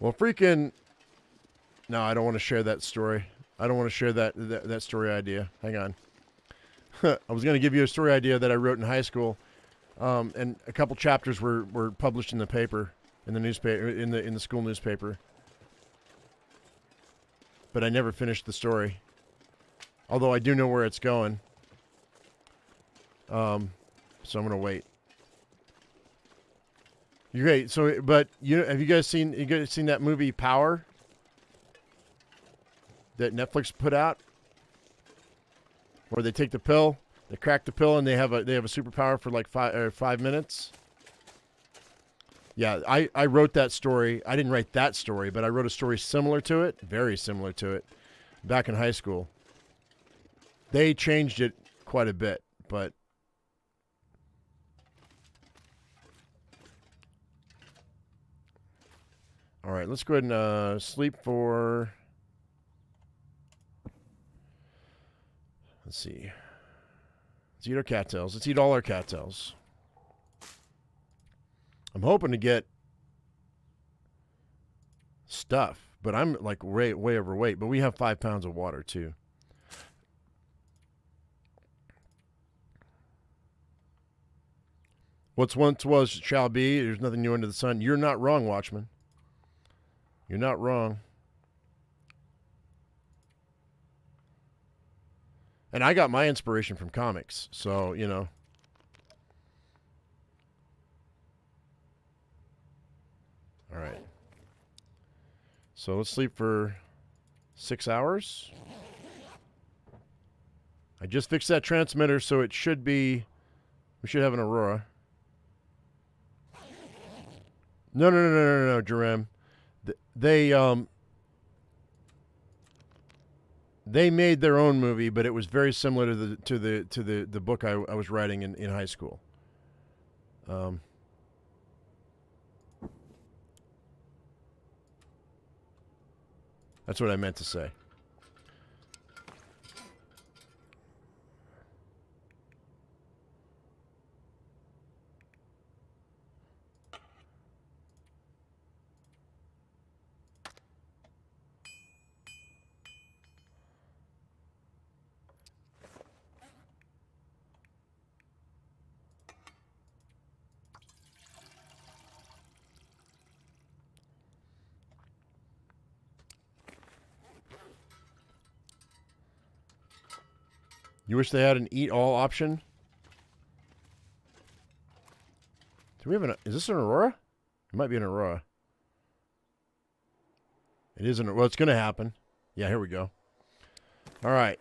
Well, freaking... No, I don't want to share that story. I don't want to share that story idea. Hang on. I was going to give you a story idea that I wrote in high school, and a couple chapters were published in the paper, in the newspaper, in the school newspaper. But I never finished the story. Although I do know where it's going. So I'm going to wait. Great. So, but have you guys seen that movie Power that Netflix put out, where they take the pill, they crack the pill, and they have a superpower for like 5 minutes? Yeah, I wrote that story. I didn't write that story, but I wrote a story similar to it, very similar to it, back in high school. They changed it quite a bit, but all right, let's go ahead and sleep for... Let's see. Let's eat our cattails. Let's eat all our cattails. I'm hoping to get stuff, but I'm like way overweight. But we have 5 pounds of water too. What's once was shall be. There's nothing new under the sun. You're not wrong, Watchman. You're not wrong. And I got my inspiration from comics, so, you know. All right. So let's sleep for 6 hours. I just fixed that transmitter, so it should be... We should have an aurora. No, Jerem. They made their own movie, but it was very similar to the book I was writing in high school. That's what I meant to say. You wish they had an eat all option? Do we have an... Is this an aurora? It might be an aurora. It isn't... Well, it's going to happen. Yeah, here we go. All right.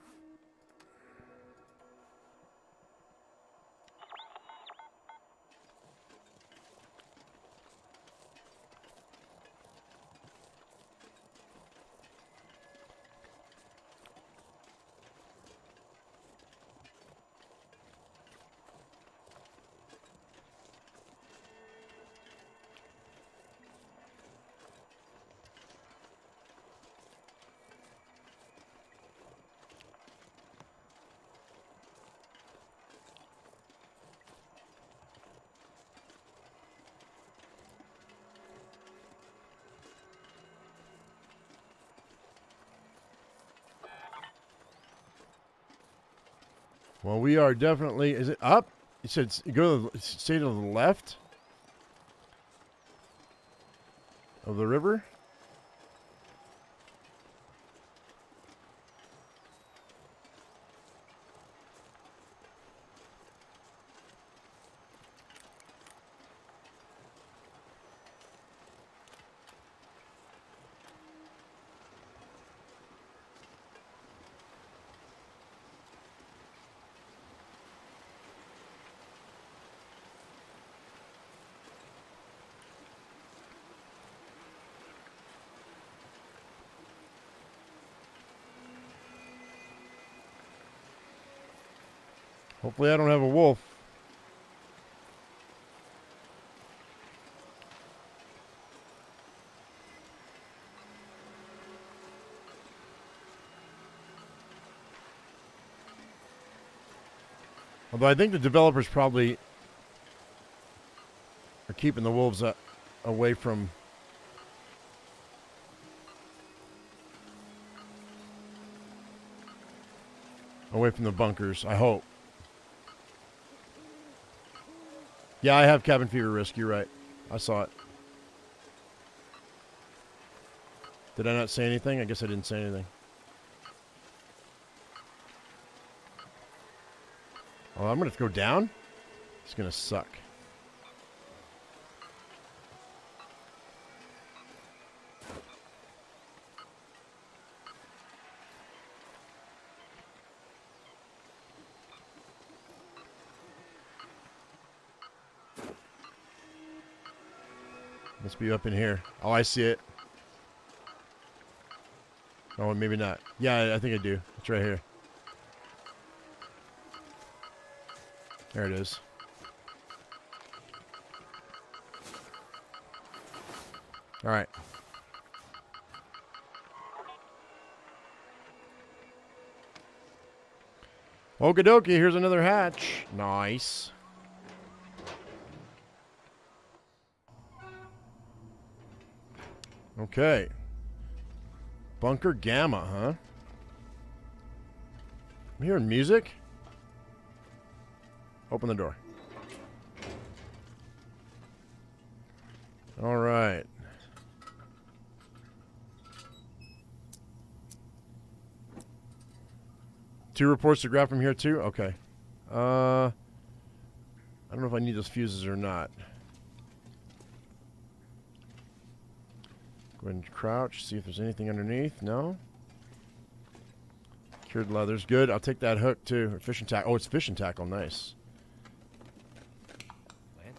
Well, we are definitely... Is it up? You said stay to the left of the river? Hopefully I don't have a wolf. Although I think the developers probably are keeping the wolves away from... away from the bunkers, I hope. Yeah, I have cabin fever risk. You're right. I saw it. Did I not say anything? I guess I didn't say anything. Oh, I'm going to have to go down? It's going to suck. Must be up in here. Oh, I see it. Oh, maybe not. Yeah, I think I do. It's right here. There it is. All right. Okie dokie, here's another hatch. Nice. Okay. Bunker Gamma, huh? I'm hearing music. Open the door. All right. Two reports to grab from here too? Okay. I don't know if I need those fuses or not. Go ahead and crouch, see if there's anything underneath. No? Cured leather's good. I'll take that hook too. Or fishing tackle. Oh, it's fishing tackle. Nice.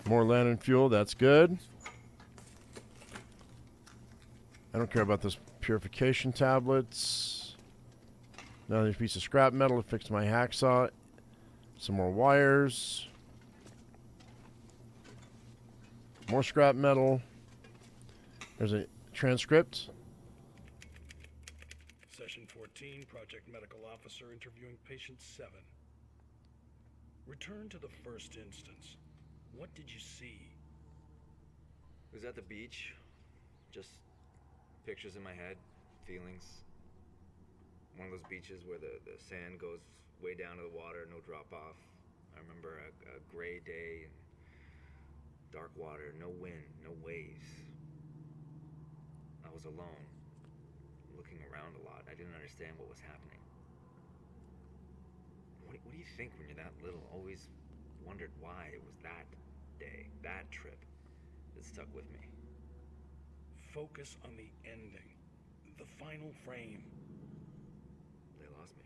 More lantern fuel. That's good. I don't care about those purification tablets. Another piece of scrap metal to fix my hacksaw. Some more wires. More scrap metal. There's a transcript. Session 14, Project Medical Officer interviewing Patient 7. Return to the first instance. What did you see? It was at the beach. Just pictures in my head, feelings. One of those beaches where the sand goes way down to the water, no drop off. I remember a gray day, dark water, no wind, no waves. I was alone, looking around a lot. I didn't understand what was happening. What do you think when you're that little? Always wondered why it was that day, that trip that stuck with me. Focus on the ending, the final frame. They lost me.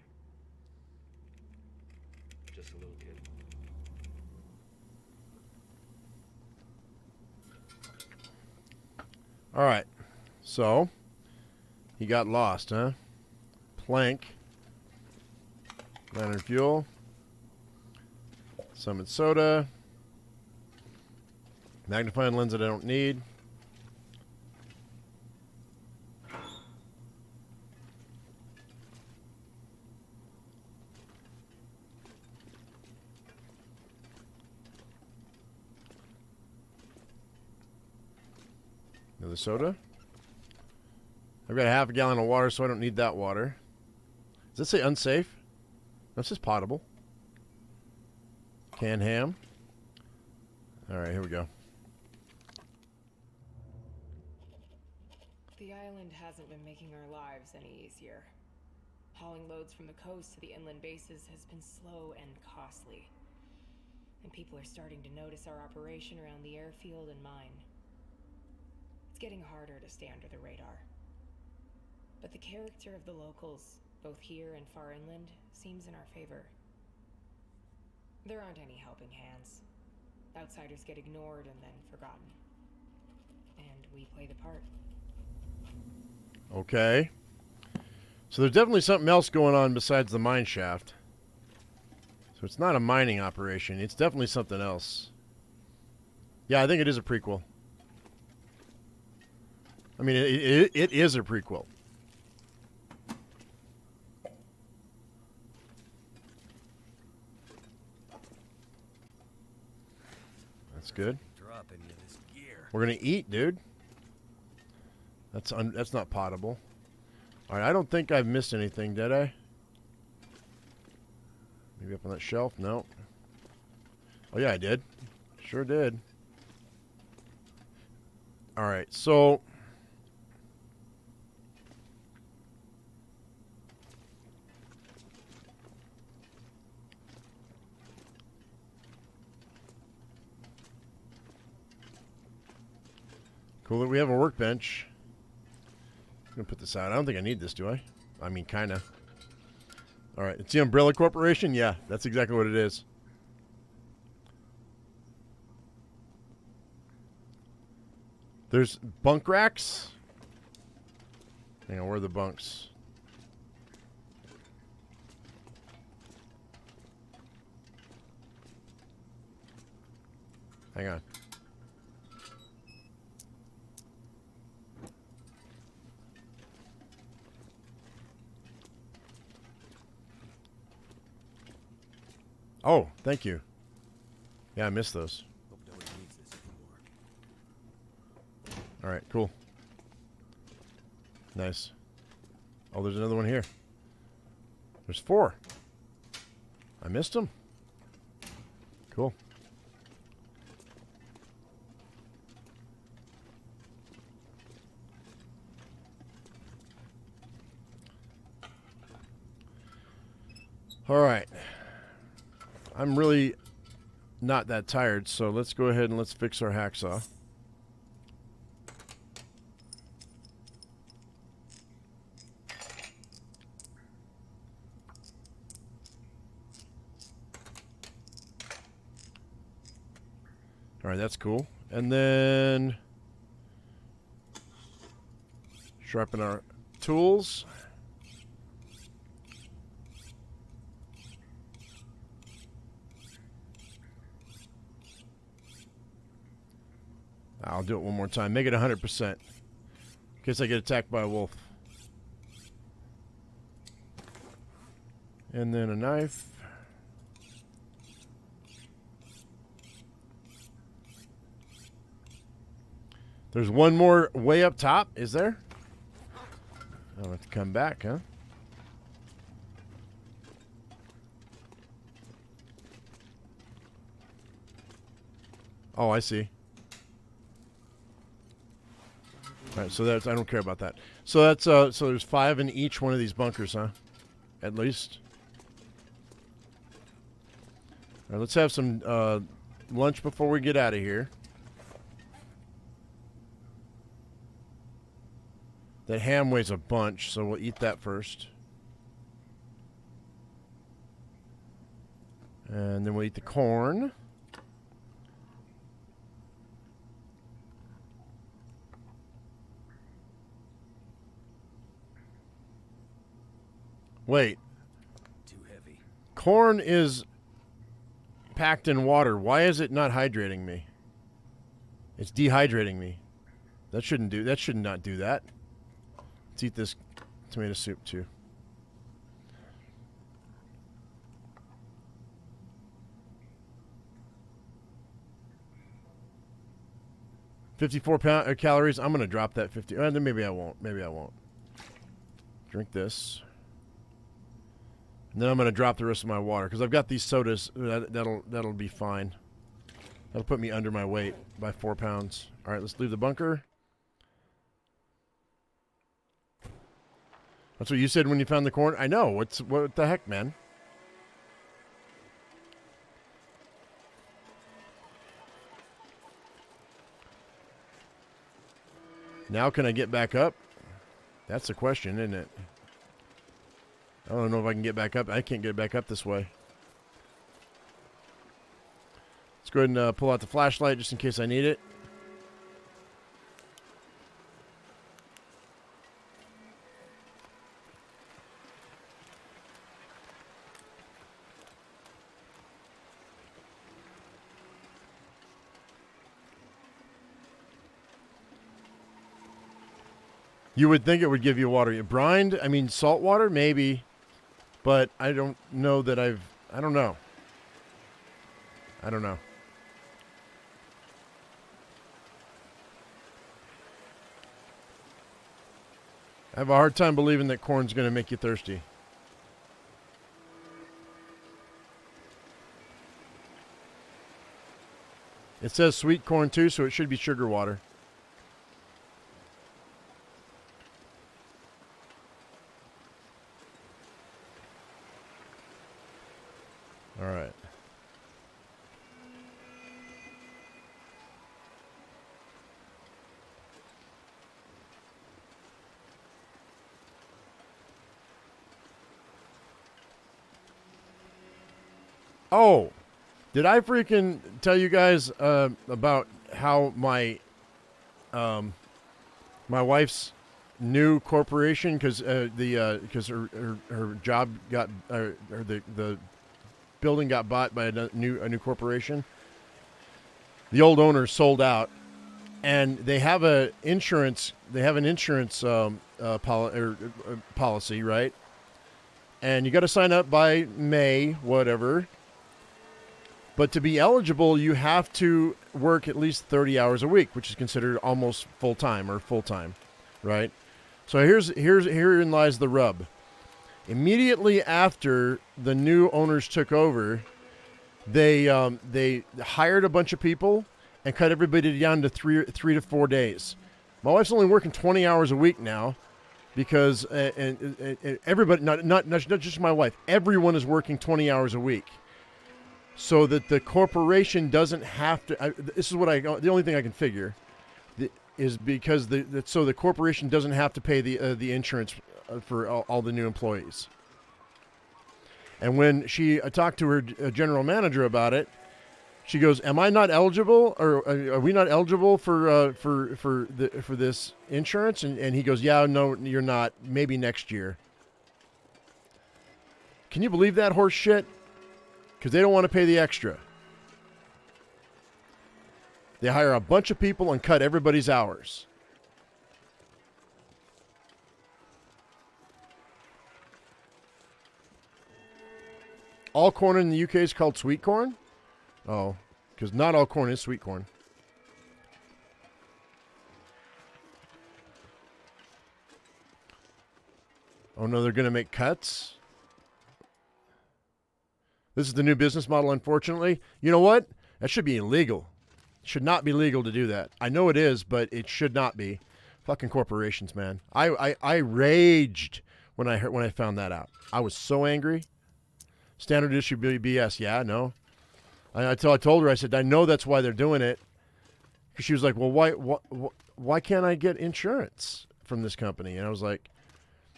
Just a little kid. All right. So, he got lost, huh? Plank. Lantern fuel. Summit soda. Magnifying lens that I don't need. Another soda. I've got half a gallon of water, so I don't need that water. Does this say unsafe? No, it says potable. Canned ham. All right, here we go. The island hasn't been making our lives any easier. Hauling loads from the coast to the inland bases has been slow and costly. And people are starting to notice our operation around the airfield and mine. It's getting harder to stay under the radar. But the character of the locals, both here and far inland, seems in our favor. There aren't any helping hands. Outsiders get ignored and then forgotten. And we play the part. Okay. So there's definitely something else going on besides the mine shaft. So it's not a mining operation. It's definitely something else. Yeah, I think it is a prequel. I mean, it is a prequel. That's good. Drop any of this gear. We're gonna eat, dude. That's not potable. All right, I don't think I've missed anything, did I? Maybe up on that shelf? No. Oh yeah, I did. Sure did. All right, so cool that we have a workbench. I'm gonna put this out. I don't think I need this, do I? I mean, kinda. All right, it's the Umbrella Corporation. Yeah, that's exactly what it is. There's bunk racks. Hang on, where are the bunks? Hang on. Oh, thank you. Yeah, I missed those. Hope nobody needs this anymore. All right, cool. Nice. Oh, there's another one here. There's 4. I missed them. Cool. All right. I'm really not that tired, so let's go ahead and let's fix our hacksaw. All right, that's cool. And then sharpen our tools. I'll do it one more time. Make it 100%. In case I get attacked by a wolf. And then a knife. There's one more way up top, is there? I'll have to come back, huh? Oh, I see. All right, so that's, I don't care about that. So that's so there's 5 in each one of these bunkers, huh? At least. All right, let's have some lunch before we get out of here. That ham weighs a bunch, so we'll eat that first. And then we'll eat the corn. Wait. Too heavy. Corn is packed in water. Why is it not hydrating me? It's dehydrating me. That should not do that. Let's eat this tomato soup too. $54 calories. I'm gonna drop that 50. Then maybe I won't. Maybe I won't. Drink this. And then I'm gonna drop the rest of my water because I've got these sodas. That'll be fine. That'll put me under my weight by 4 pounds. All right, let's leave the bunker. That's what you said when you found the corn. I know. What the heck, man? Now can I get back up? That's the question, isn't it? I don't know if I can get back up. I can't get back up this way. Let's go ahead and pull out the flashlight just in case I need it. You would think it would give you water. Brined? I mean, salt water? Maybe. But I don't know that I don't know. I don't know. I have a hard time believing that corn's going to make you thirsty. It says sweet corn too, so it should be sugar water. All right. Oh, did I freaking tell you guys about how my my wife's new corporation, because her job got or the building got bought by a new corporation. The old owner sold out, and they have an insurance policy, right? And you got to sign up by May, whatever. But to be eligible, you have to work at least 30 hours a week, which is considered almost full-time, right? So herein lies the rub. Immediately after the new owners took over, they hired a bunch of people and cut everybody down to three to 4 days. My wife's only working 20 hours a week now because and everybody, not just my wife, everyone is working 20 hours a week. So that the corporation doesn't have to. This is the only thing I can figure is because so the corporation doesn't have to pay the insurance for all the new employees. And when I talked to her general manager about it, she goes, "Am I not eligible, or are we not eligible for this insurance?" And he goes, "Yeah, no, you're not. Maybe next year." Can you believe that horse shit? Because they don't want to pay the extra. They hire a bunch of people and cut everybody's hours. All corn in the UK is called sweet corn? Oh, because not all corn is sweet corn. Oh no, they're going to make cuts? This is the new business model, unfortunately. You know what? That should be illegal. It should not be legal to do that. I know it is, but it should not be. Fucking corporations, man. I raged when I found that out. I was so angry. Standard issue BS. Yeah, no. I told her, I said, I know that's why they're doing it. Because she was like, well, why can't I get insurance from this company? And I was like,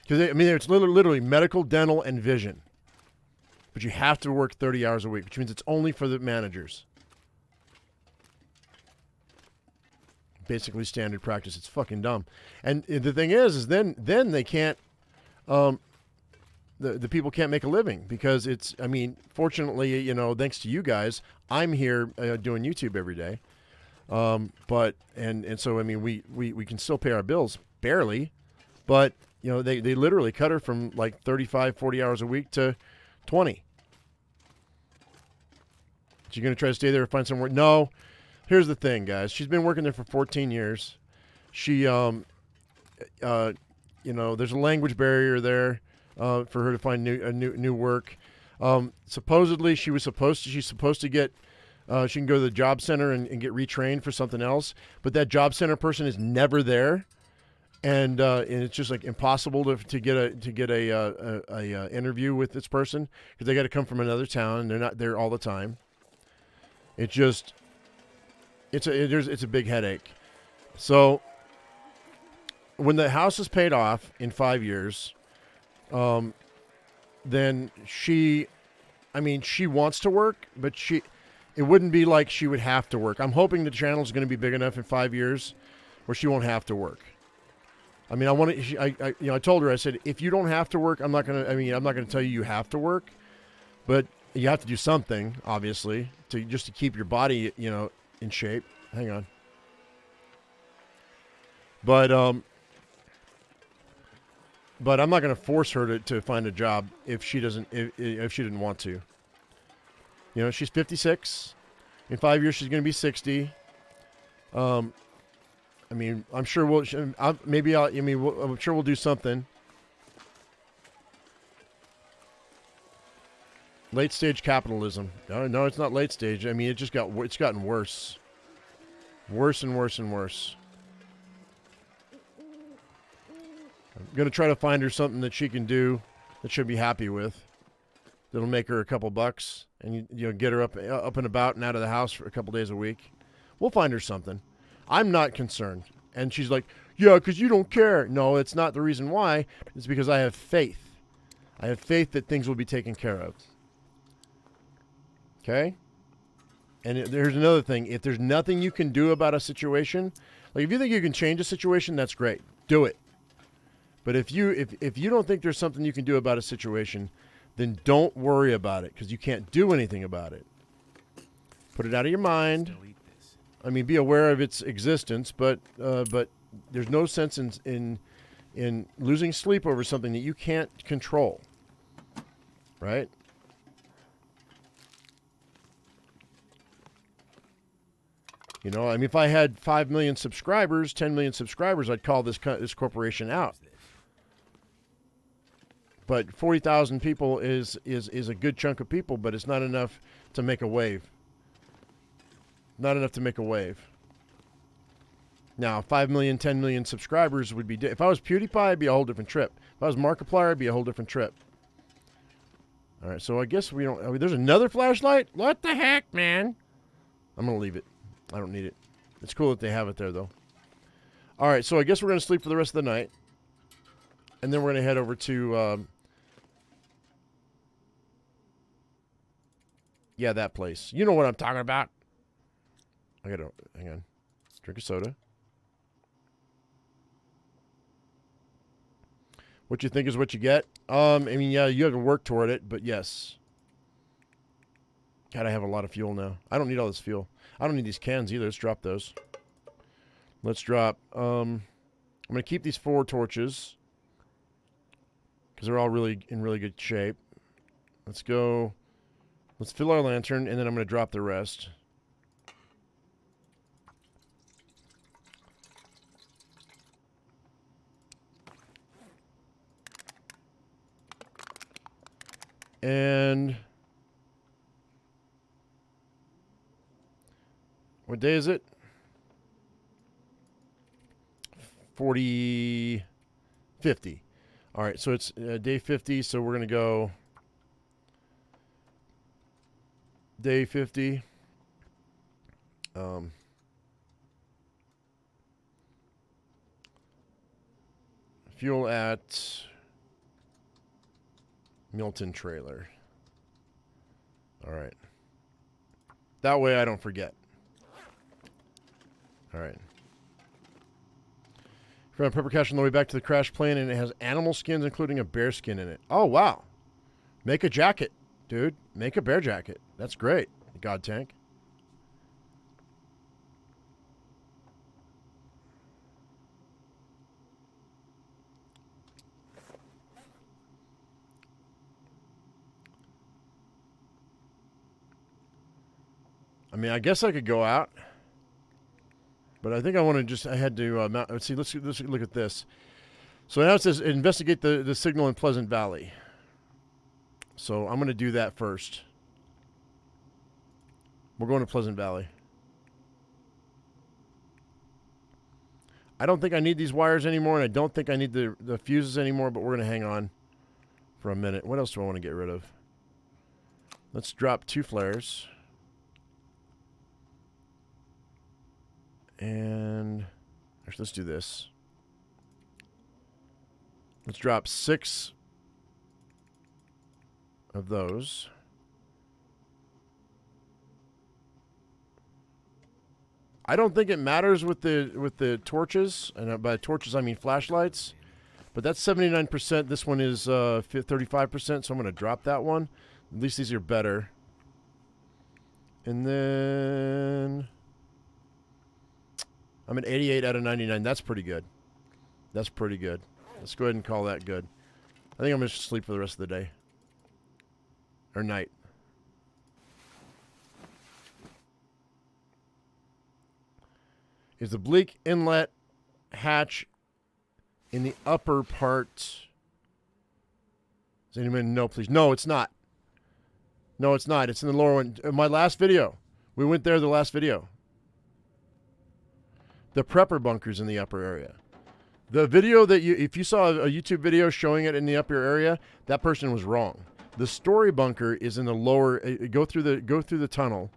because it's literally medical, dental, and vision. But you have to work 30 hours a week, which means it's only for the managers. Basically standard practice. It's fucking dumb. And the thing is then they can't, the people can't make a living because fortunately, thanks to you guys, I'm here doing YouTube every day. So, we can still pay our bills, barely. But, they literally cut her from like 35, 40 hours a week to 20. She's going to try to stay there and find somewhere. No. Here's the thing, guys. She's been working there for 14 years. She, there's a language barrier there for her to find new work. Supposedly, she's supposed to get, she can go to the job center and get retrained for something else. But that job center person is never there. And it's just like impossible to get a interview with this person because they got to come from another town and they're not there all the time. It's a big headache. So when the house is paid off in 5 years, then she wants to work, but it wouldn't be like she would have to work. I'm hoping the channel is going to be big enough in 5 years where she won't have to work. I told her, I said, if you don't have to work, I'm not going to tell you have to work, but you have to do something, obviously, to keep your body, in shape. Hang on. But I'm not going to force her to find a job if she didn't want to. She's 56. In 5 years, she's going to be 60. I mean, I'm sure we'll. I'm sure we'll do something. Late stage capitalism. No, it's not late stage. I mean, it's gotten worse, worse and worse and worse. I'm gonna try to find her something that she can do that she'll be happy with. That'll make her a couple bucks, and you get her up and about and out of the house for a couple days a week. We'll find her something. I'm not concerned. And she's like, yeah, because you don't care. No, it's not the reason why. It's because I have faith. I have faith that things will be taken care of. Okay? And there's another thing. If there's nothing you can do about a situation, like if you think you can change a situation, that's great. Do it. But if you don't think there's something you can do about a situation, then don't worry about it because you can't do anything about it. Put it out of your mind. Still eat this. I mean, be aware of its existence, but there's no sense in losing sleep over something that you can't control, right? You know, I mean, if I had 5 million subscribers, 10 million subscribers, I'd call this corporation out. But 40,000 people is a good chunk of people, but it's not enough to make a wave. Not enough to make a wave. Now, 5 million, 10 million subscribers would be... If I was PewDiePie, it'd be a whole different trip. If I was Markiplier, it'd be a whole different trip. All right, so I guess we don't... there's another flashlight? What the heck, man? I'm going to leave it. I don't need it. It's cool that they have it there, though. All right, so I guess we're going to sleep for the rest of the night. And then we're going to head over to... yeah, that place. You know what I'm talking about. I got to... Hang on. Drink a soda. What you think is what you get. I mean, yeah, you have to work toward it, but yes. God, I have a lot of fuel now. I don't need all this fuel. I don't need these cans either. Let's drop those. Let's drop. I'm going to keep these 4 torches because they're all really in really good shape. Let's go. Let's fill our lantern, and then I'm going to drop the rest. And what day is it? 50. All right, so it's day 50, so we're going to go day 50. Fuel at Milton trailer. All right. That way I don't forget. All right. Found pepper cache on the way back to the crash plane, and it has animal skins, including a bear skin in it. Oh, wow. Make a jacket, dude. Make a bear jacket. That's great. God tank. I mean, I guess I could go out, but I think I want to just, I had to, let's see, let's look at this. So now it says investigate the signal in Pleasant Valley. So I'm going to do that first. We're going to Pleasant Valley. I don't think I need these wires anymore, and I don't think I need the fuses anymore, but we're going to hang on for a minute. What else do I want to get rid of? Let's drop 2 flares. And actually, let's do this. Let's drop 6 of those. I don't think it matters with the torches, and by torches I mean flashlights. But that's 79%. This one is 35%, so I'm going to drop that one. At least these are better. And then I'm at 88 out of 99. That's pretty good. That's pretty good. Let's go ahead and call that good. I think I'm going to sleep for the rest of the day. Or night. Is the Bleak Inlet hatch in the upper part. Does anyone know, please? No, it's not. No, it's not. It's in the lower one. My last video. We went there the last video. The prepper bunker's in the upper area. The video that if you saw a YouTube video showing it in the upper area, that person was wrong. The story bunker is in the lower. Go through the tunnel,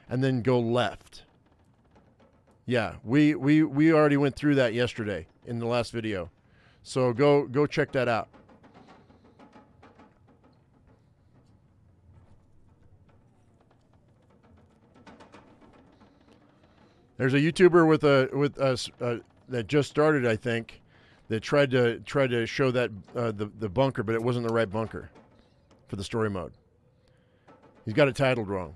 and then go left. Yeah, we already went through that yesterday in the last video, so go check that out. There's a YouTuber that just started, I think, that tried to show that the bunker, but it wasn't the right bunker for the story mode. He's got it titled wrong,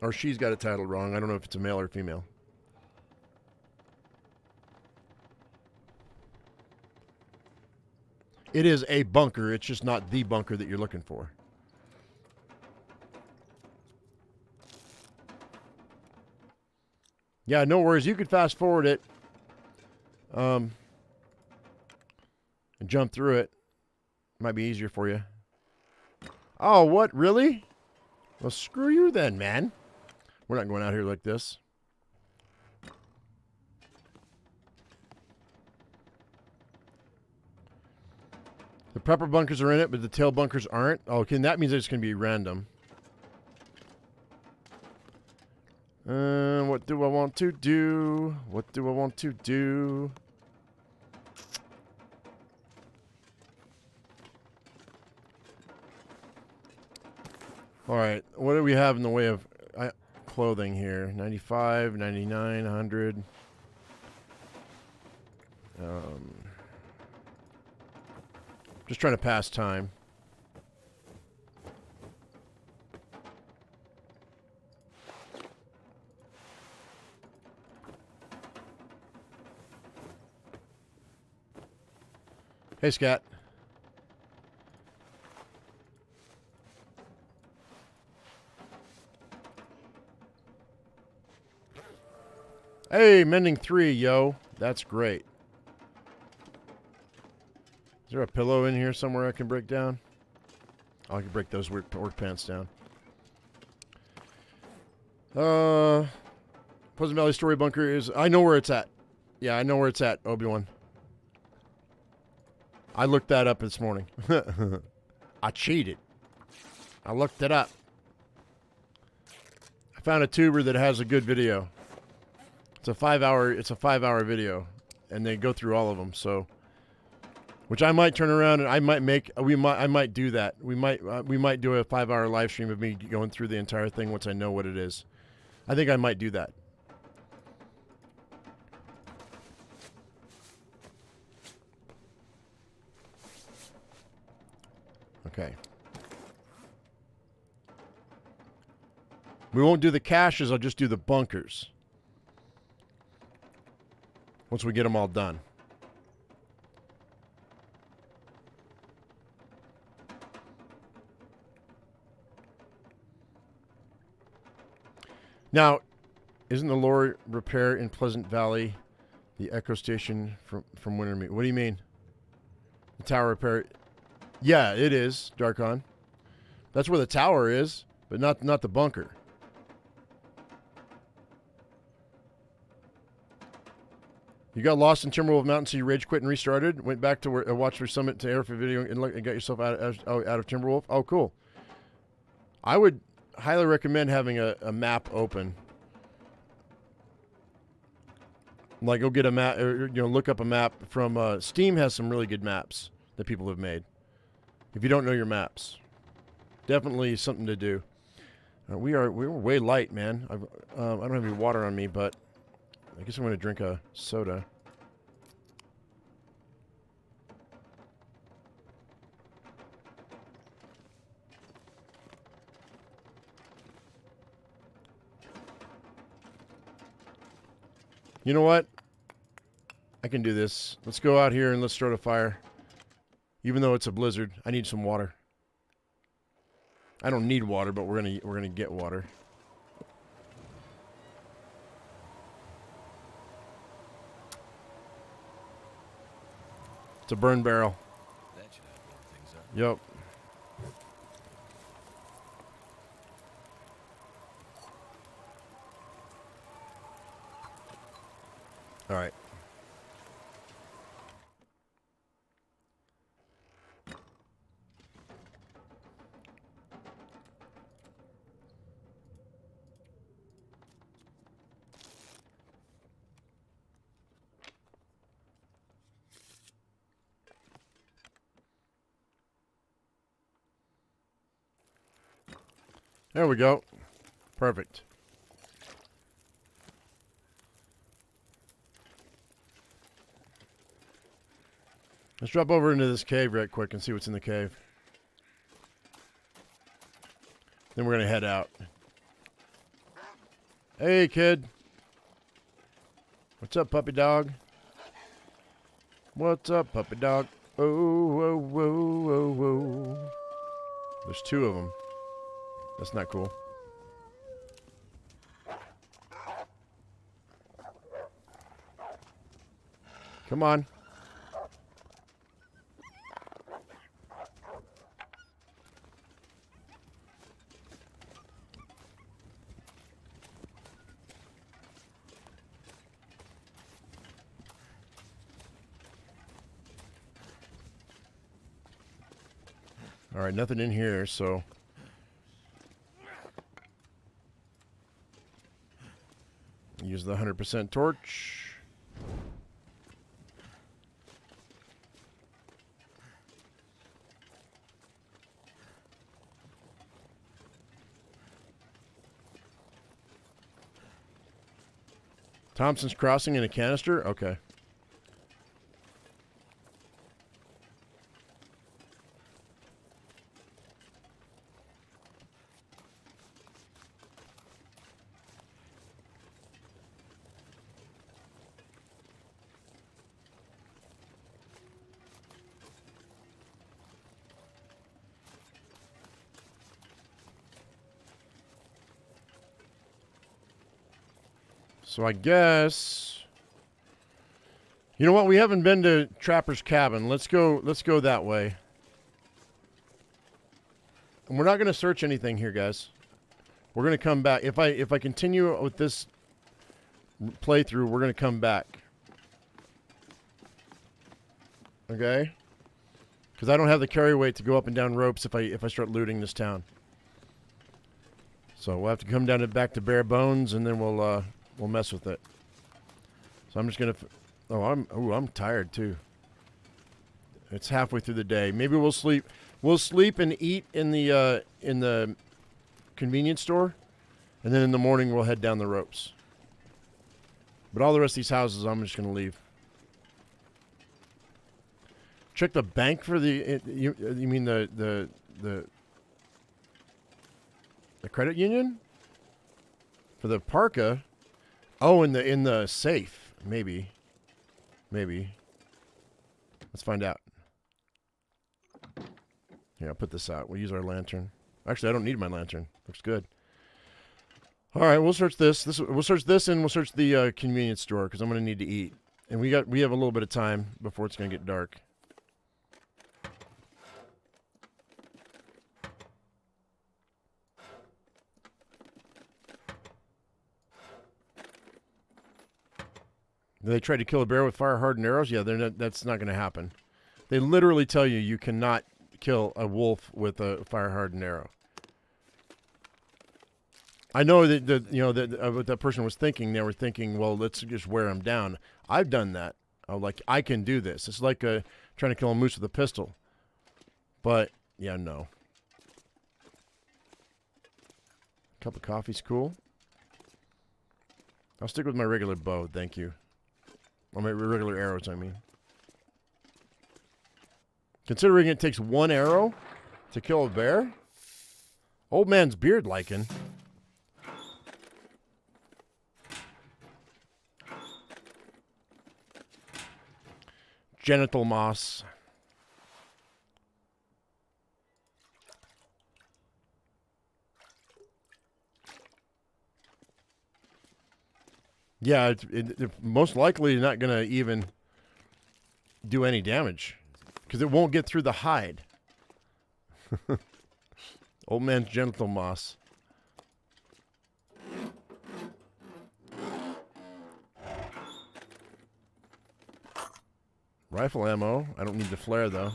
or she's got it titled wrong. I don't know if it's a male or female. It is a bunker. It's just not the bunker that you're looking for. Yeah, no worries. You could fast forward it and jump through it. Might be easier for you. Oh, what? Really? Well, screw you then, man. We're not going out here like this. The prepper bunkers are in it, but the tail bunkers aren't. Oh, okay, that means it's going to be random. What do I want to do? What do I want to do? All right, what do we have in the way of clothing here? 95, 99, 100. Just trying to pass time. Hey, Scat. Hey, mending 3, yo. That's great. Is there a pillow in here somewhere I can break down? Oh, I can break those work pants down. Pleasant Valley Story Bunker is... I know where it's at. Yeah, I know where it's at, Obi-Wan. I looked that up this morning. I cheated. I looked it up. I found a tuber that has a good video. It's a 5-hour video, and they go through all of them. So, which I might turn around and I might do that. We might do a 5-hour live stream of me going through the entire thing once I know what it is. I think I might do that. Okay. We won't do the caches. I'll just do the bunkers. Once we get them all done. Now, isn't the lower repair in Pleasant Valley the Echo Station from Wintermeat? What do you mean? The tower repair? Yeah, it is, Darkon. That's where the tower is, but not the bunker. You got lost in Timberwolf Mountain, so you rage quit and restarted. Went back to watch your summit to air for video and got yourself out of Timberwolf. Oh, cool. I would highly recommend having a map open. Like, go get a map, or, look up a map from Steam. Has some really good maps that people have made. If you don't know your maps, definitely something to do. We're way light, man. I don't have any water on me, but I guess I'm going to drink a soda. You know what? I can do this. Let's go out here and let's start a fire. Even though it's a blizzard, I need some water. I don't need water, but we're gonna get water. It's a burn barrel. That should help warm things up. Yep. All right. There we go. Perfect. Let's drop over into this cave right quick and see what's in the cave. Then we're going to head out. Hey, kid. What's up, puppy dog? What's up, puppy dog? Oh, whoa, whoa, whoa, whoa. There's two of them. That's not cool. Come on. All right, nothing in here, so use the 100% torch. Thompson's Crossing in a canister? Okay. So I guess, you know what? We haven't been to Trapper's Cabin. Let's go that way. And we're not going to search anything here, guys. We're going to come back. If I continue with this playthrough, we're going to come back. Okay? Because I don't have the carry weight to go up and down ropes if I start looting this town. So we'll have to come down back to bare bones, and then we'll mess with it. So I'm just gonna. I'm tired too. It's halfway through the day. Maybe we'll sleep. We'll sleep and eat in the convenience store, and then in the morning we'll head down the ropes. But all the rest of these houses, I'm just gonna leave. Check the bank for the. You mean the credit union for the parka? Oh, in the safe, maybe. Let's find out. Here, I'll put this out. We'll use our lantern. Actually, I don't need my lantern. Looks good. All right, we'll search this. We'll search this, and we'll search the convenience store because I'm gonna need to eat. And we have a little bit of time before it's gonna get dark. They tried to kill a bear with fire-hardened arrows? Yeah, that's not going to happen. They literally tell you cannot kill a wolf with a fire-hardened arrow. I know that what that person was thinking. They were thinking, well, let's just wear him down. I've done that. I can do this. It's like trying to kill a moose with a pistol. But, yeah, no. Cup of coffee's cool. I'll stick with my regular bow, thank you. Or my regular arrows, I mean. Considering it takes one arrow to kill a bear? Old man's beard lichen. Genital moss. Yeah, it's most likely not going to even do any damage because it won't get through the hide. Old man's gentle moss. Rifle ammo. I don't need the flare though.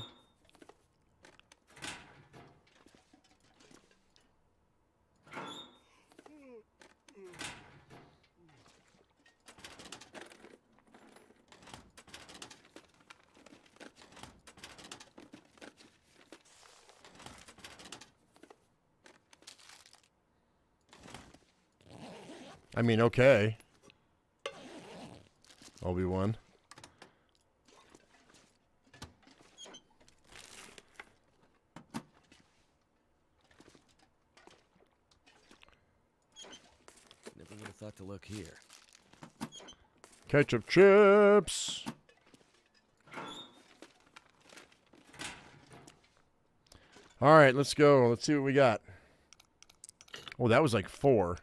I mean, okay. Obi-Wan. Never would have thought to look here. Ketchup chips. All right, let's go. Let's see what we got. Oh, that was like 4.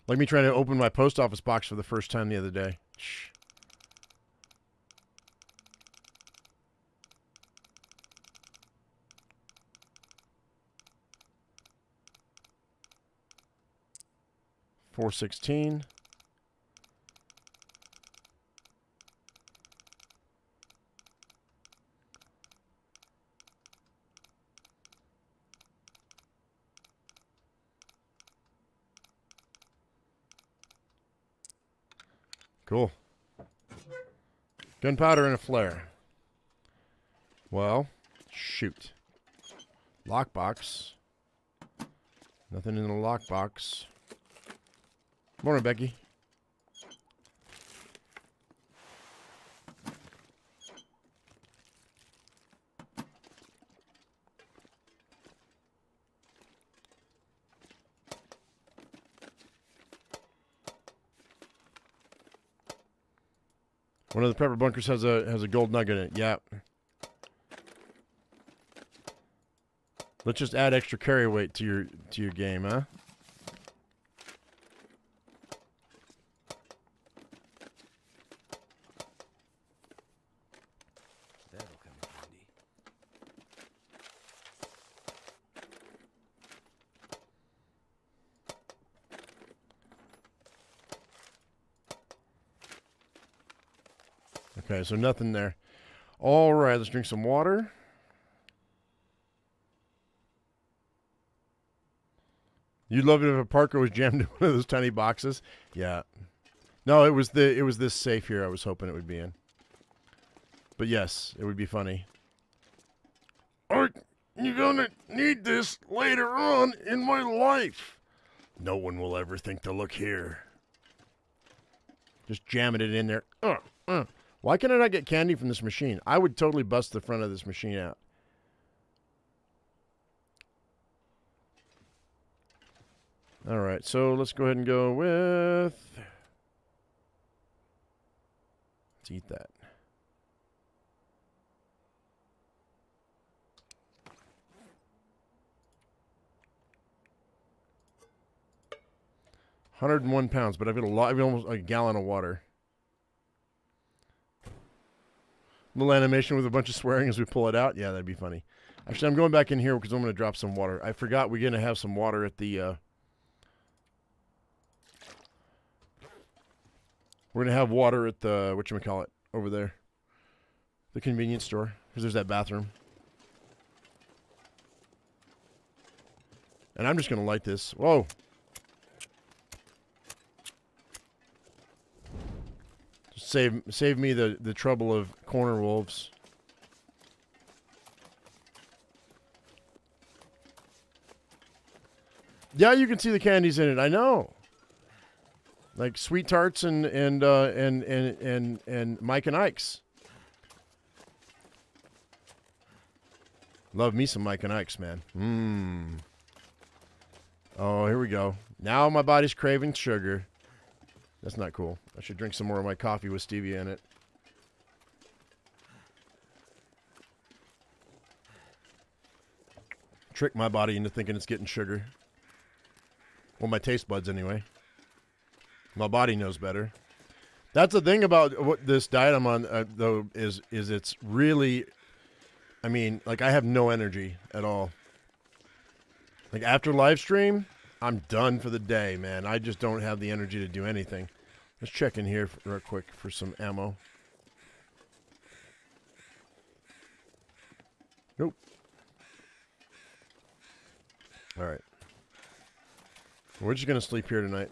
Like me trying to open my post office box for the first time the other day. Shh. $4.16. Cool. Gunpowder and a flare. Well, shoot. Lockbox. Nothing in the lockbox. Morning, Becky. One of the pepper bunkers has a gold nugget in it. Yeah. Let's just add extra carry weight to your game, huh? That'll come in handy. Okay, so nothing there. All right, let's drink some water. You'd love it if a Parker was jammed in one of those tiny boxes. Yeah. No, it was this safe here I was hoping it would be in. But yes, it would be funny. You're gonna need this later on in my life. No one will ever think to look here. Just jamming it in there. Why can I not get candy from this machine? I would totally bust the front of this machine out. All right, so let's go ahead and go with... Let's eat that. £101, but I've got almost a gallon of water. Little animation with a bunch of swearing as we pull it out. Yeah, that'd be funny. Actually, I'm going back in here because I'm going to drop some water. I forgot we're going to have some water at the... We're going to have water at the... Whatchamacallit? Over there. The convenience store. Because there's that bathroom. And I'm just going to light this. Whoa. Save me the trouble of corner wolves. Yeah, you can see the candies in it. I know. Like Sweet Tarts and Mike and Ike's. Love me some Mike and Ike's, man. Oh, here we go. Now my body's craving sugar. That's not cool. I should drink some more of my coffee with stevia in it. Trick my body into thinking it's getting sugar. Well, my taste buds anyway. My body knows better. That's the thing about what this diet I'm on, though, is it's really, I mean, like I have no energy at all. Like after live stream, I'm done for the day, man. I just don't have the energy to do anything. Let's check in here real quick for some ammo. Nope. All right. We're just going to sleep here tonight.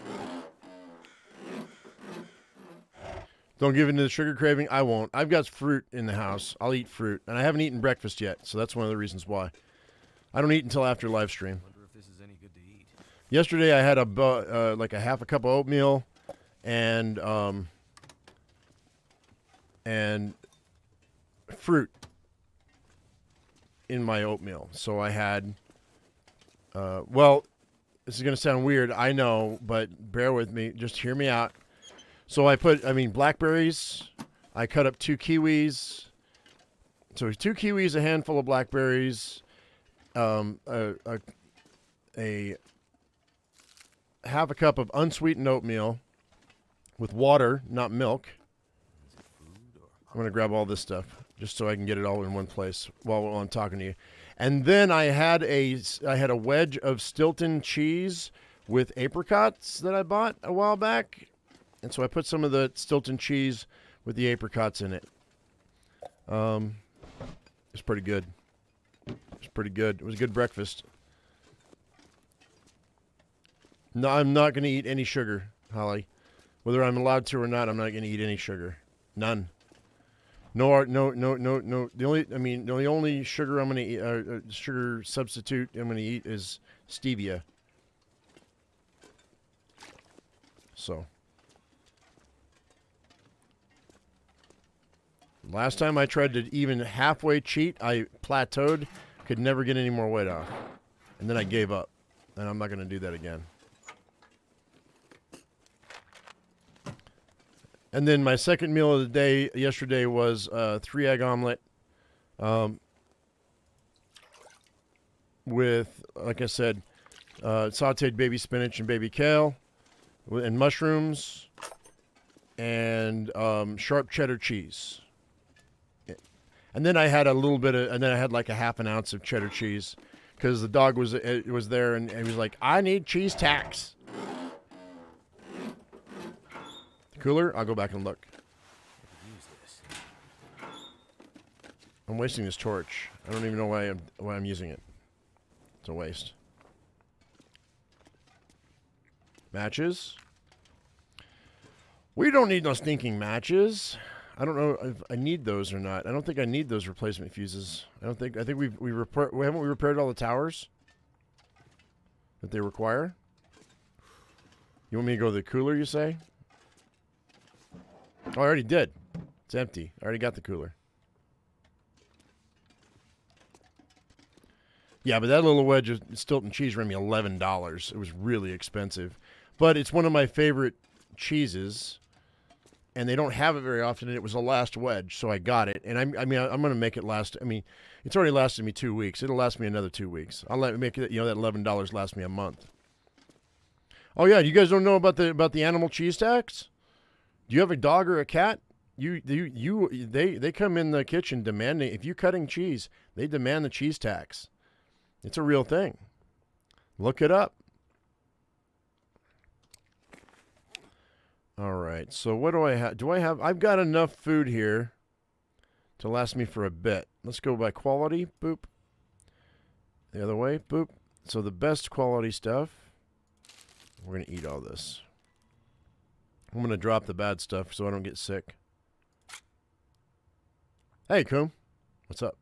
Don't give in to the sugar craving. I won't. I've got fruit in the house. I'll eat fruit. And I haven't eaten breakfast yet, so that's one of the reasons why. I don't eat until after live stream. Wonder if this is any good to eat. Yesterday I had like a half a cup of oatmeal and fruit in my oatmeal. So I had well, this is going to sound weird, I know, but bear with me. Just hear me out. So I blackberries. I cut up 2 kiwis. So 2 kiwis, a handful of blackberries, a half a cup of unsweetened oatmeal with water, not milk. I'm going to grab all this stuff just so I can get it all in one place while I'm talking to you. And then I had a wedge of Stilton cheese with apricots that I bought a while back. And so I put some of the Stilton cheese with the apricots in it. It's pretty good. It's pretty good. It was a good breakfast. No, I'm not going to eat any sugar, Holly. Whether I'm allowed to or not, I'm not going to eat any sugar. None. No. The only sugar I'm going to eat, sugar substitute I'm going to eat is stevia. So. Last time I tried to even halfway cheat, I plateaued, could never get any more weight off. And then I gave up. And I'm not going to do that again. And then my second meal of the day yesterday was 3 egg omelet with, like I said, sauteed baby spinach and baby kale and mushrooms and sharp cheddar cheese. And then I had like a half an ounce of cheddar cheese because the dog was there and he was like, I need cheese tacks. Cooler? I'll go back and look. I'm wasting this torch. I don't even know why I'm using it. It's a waste. Matches? We don't need no stinking matches. I don't know if I need those or not. I don't think I need those replacement fuses. I think haven't we repaired all the towers that they require? You want me to go to the cooler, you say? Oh, I already did. It's empty. I already got the cooler. Yeah, but that little wedge of Stilton cheese ran me $11. It was really expensive. But it's one of my favorite cheeses. And they don't have it very often, and it was the last wedge, so I got it. And I'm going to make it last. I mean, it's already lasted me 2 weeks. It'll last me another 2 weeks. I'll make it. That $11 last me a month. Oh yeah, you guys don't know about the animal cheese tax? Do you have a dog or a cat? They come in the kitchen demanding, if you're cutting cheese, they demand the cheese tax. It's a real thing. Look it up. All right, so what do I have? I've got enough food here to last me for a bit. Let's go by quality. Boop. The other way. Boop. So the best quality stuff. We're going to eat all this. I'm going to drop the bad stuff so I don't get sick. Hey, Coom. What's up?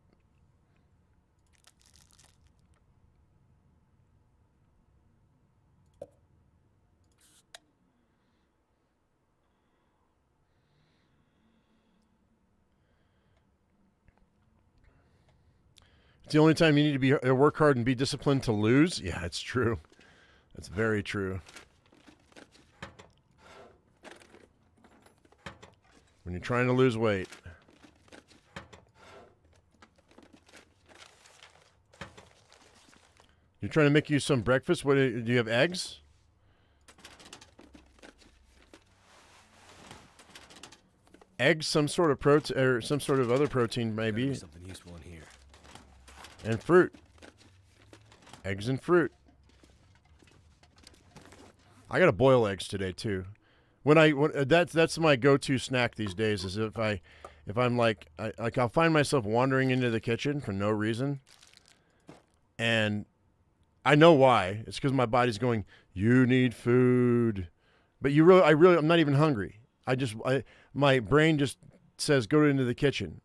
It's the only time you need to work hard and be disciplined to lose. Yeah, it's true. That's very true. When you're trying to lose weight. You're trying to make you some breakfast? What do you have, eggs? Eggs, some sort of protein or some sort of other protein Gotta be maybe, something useful in here. and fruit. Eggs and fruit. I gotta boil eggs today too. That's my go-to snack these days. Is if I'm like I'll find myself wandering into the kitchen for no reason, and I know why. It's because my body's going, you need food, but I'm not even hungry. My brain just says go into the kitchen,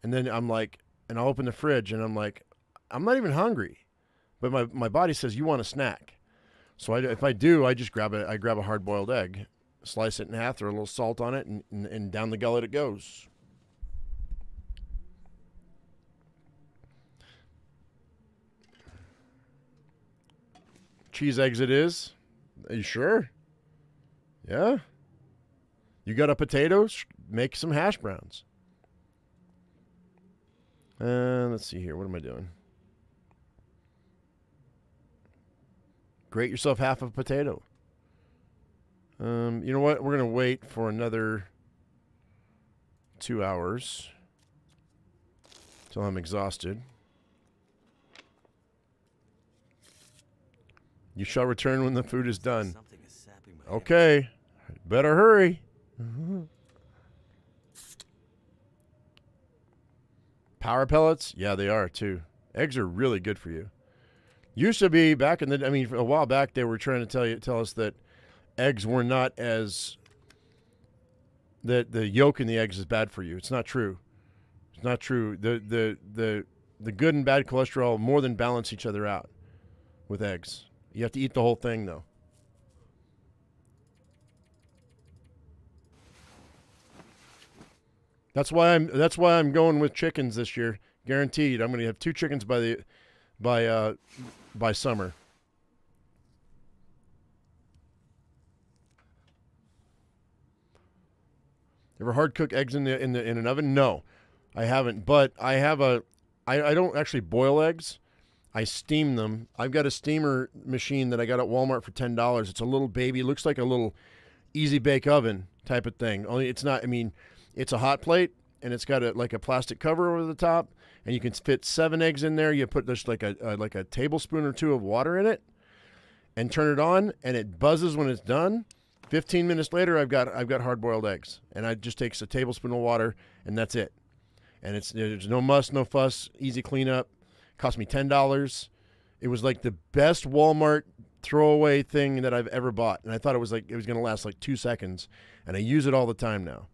and then I'm like, and I'll open the fridge, and I'm like, I'm not even hungry, but my body says you want a snack. So if I do, I just grab a hard-boiled egg, slice it in half, throw a little salt on it, and down the gullet it goes. Cheese eggs it is. Are you sure? Yeah. You got a potato? Make some hash browns. Let's see here. What am I doing? Grate yourself half a potato. You know what? We're going to wait for another 2 hours till I'm exhausted. You shall return when the food is done. Something is sapping my Okay. Better hurry. Power pellets? Yeah, they are too. Eggs are really good for you. Used to be back in a while back, they were trying to tell us that eggs were not as, that the yolk in the eggs is bad for you. It's not true. It's not true. The good and bad cholesterol more than balance each other out with eggs. You have to eat the whole thing though. That's why I'm going with chickens this year. Guaranteed. I'm going to have 2 chickens by summer. Ever hard cook eggs in an oven? No, I haven't. But I don't actually boil eggs. I steam them. I've got a steamer machine that I got at Walmart for $10. It's a little baby. It looks like a little easy bake oven type of thing. Only it's not. I mean, it's a hot plate and it's got a plastic cover over the top, and you can fit 7 eggs in there. You put just like a tablespoon or 2 of water in it, and turn it on, and it buzzes when it's done. 15 minutes later, I've got hard-boiled eggs, and I just takes a tablespoon of water, and that's it. And there's no muss, no fuss, easy cleanup. Cost me $10. It was like the best Walmart throwaway thing that I've ever bought, and I thought it was going to last like 2 seconds, and I use it all the time now.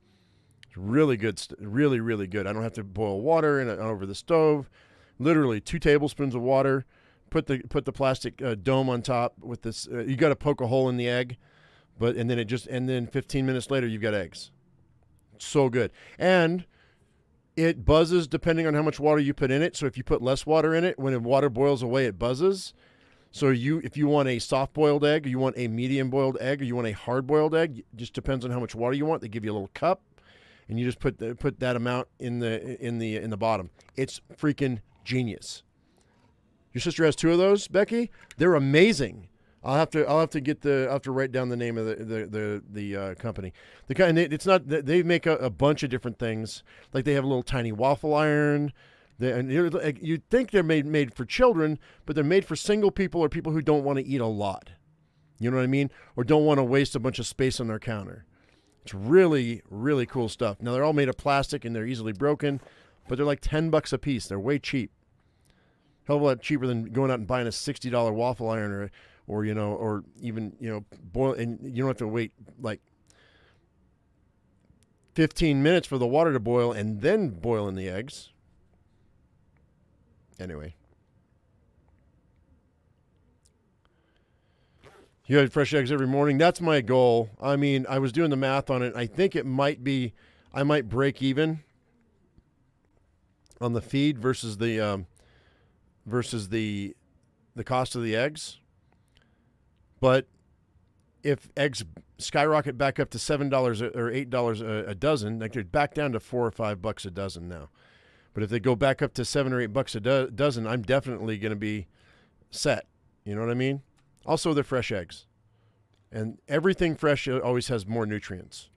It's really good, really, really good. I don't have to boil water over the stove. Literally 2 tablespoons of water. Put the plastic dome on top with this. You got to poke a hole in the egg, and then 15 minutes later you've got eggs. It's so good, and it buzzes depending on how much water you put in it. So if you put less water in it, when the water boils away, it buzzes. So if you want a soft-boiled egg, or you want a medium-boiled egg, or you want a hard-boiled egg, it just depends on how much water you want. They give you a little cup, and you just put that amount in the bottom. It's freaking genius. Your sister has 2 of those, Becky. They're amazing. I'll have to write down the name of the company. They make a bunch of different things. Like they have a little tiny waffle iron. You'd think they're made for children, but they're made for single people or people who don't want to eat a lot. You know what I mean? Or don't want to waste a bunch of space on their counter. It's really, really cool stuff. Now they're all made of plastic and they're easily broken, but they're like $10 a piece. They're way cheap. Hell of a lot cheaper than going out and buying a $60 waffle iron or even boil, and you don't have to wait like 15 minutes for the water to boil and then boil in the eggs. Anyway, you had fresh eggs every morning. That's my goal. I mean, I was doing the math on it. I think I might break even on the feed versus the cost of the eggs. But if eggs skyrocket back up to $7 or $8 a dozen, like they're back down to $4 or $5 a dozen now. But if they go back up to $7 or $8 a dozen, I'm definitely going to be set. You know what I mean? Also, they're fresh eggs, and everything fresh always has more nutrients.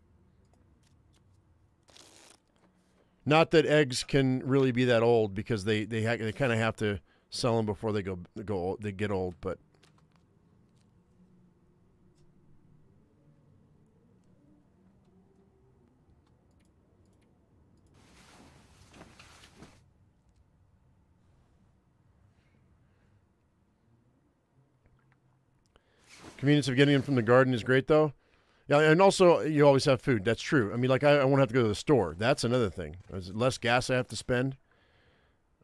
Not that eggs can really be that old because they kind of have to sell them before they get old, but. Convenience of getting them from the garden is great, though. Yeah, and also you always have food. That's true. I mean, like I won't have to go to the store. That's another thing. There's less gas I have to spend.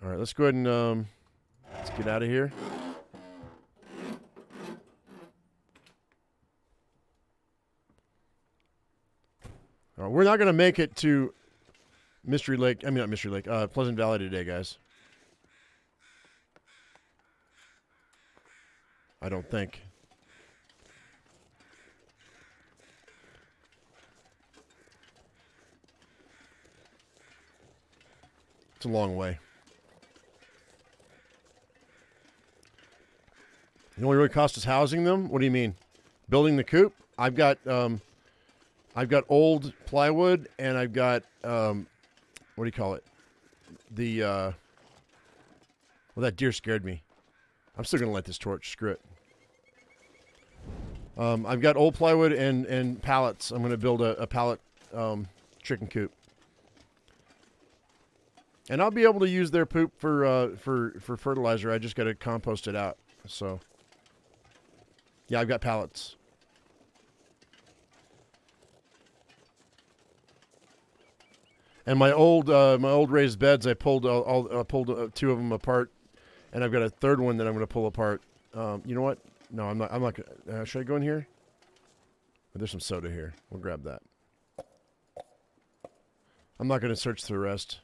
All right, let's go ahead and let's get out of here. All right, we're not going to make it to Mystery Lake. I mean, not Mystery Lake. Pleasant Valley today, guys. I don't think. It's a long way. You know what it really cost us housing them? What do you mean? Building the coop? I've got old plywood and I've got what do you call it? The well, that deer scared me. I'm still gonna let this torch. Screw it. I've got old plywood and pallets. I'm gonna build a pallet chicken coop. And I'll be able to use their poop for fertilizer. I just got to compost it out. So, yeah, I've got pallets. And my old raised beds, I pulled two of them apart, and I've got a third one that I'm going to pull apart. You know what? No, I'm not. Gonna, should I go in here? There's some soda here. We'll grab that. I'm not going to search the rest.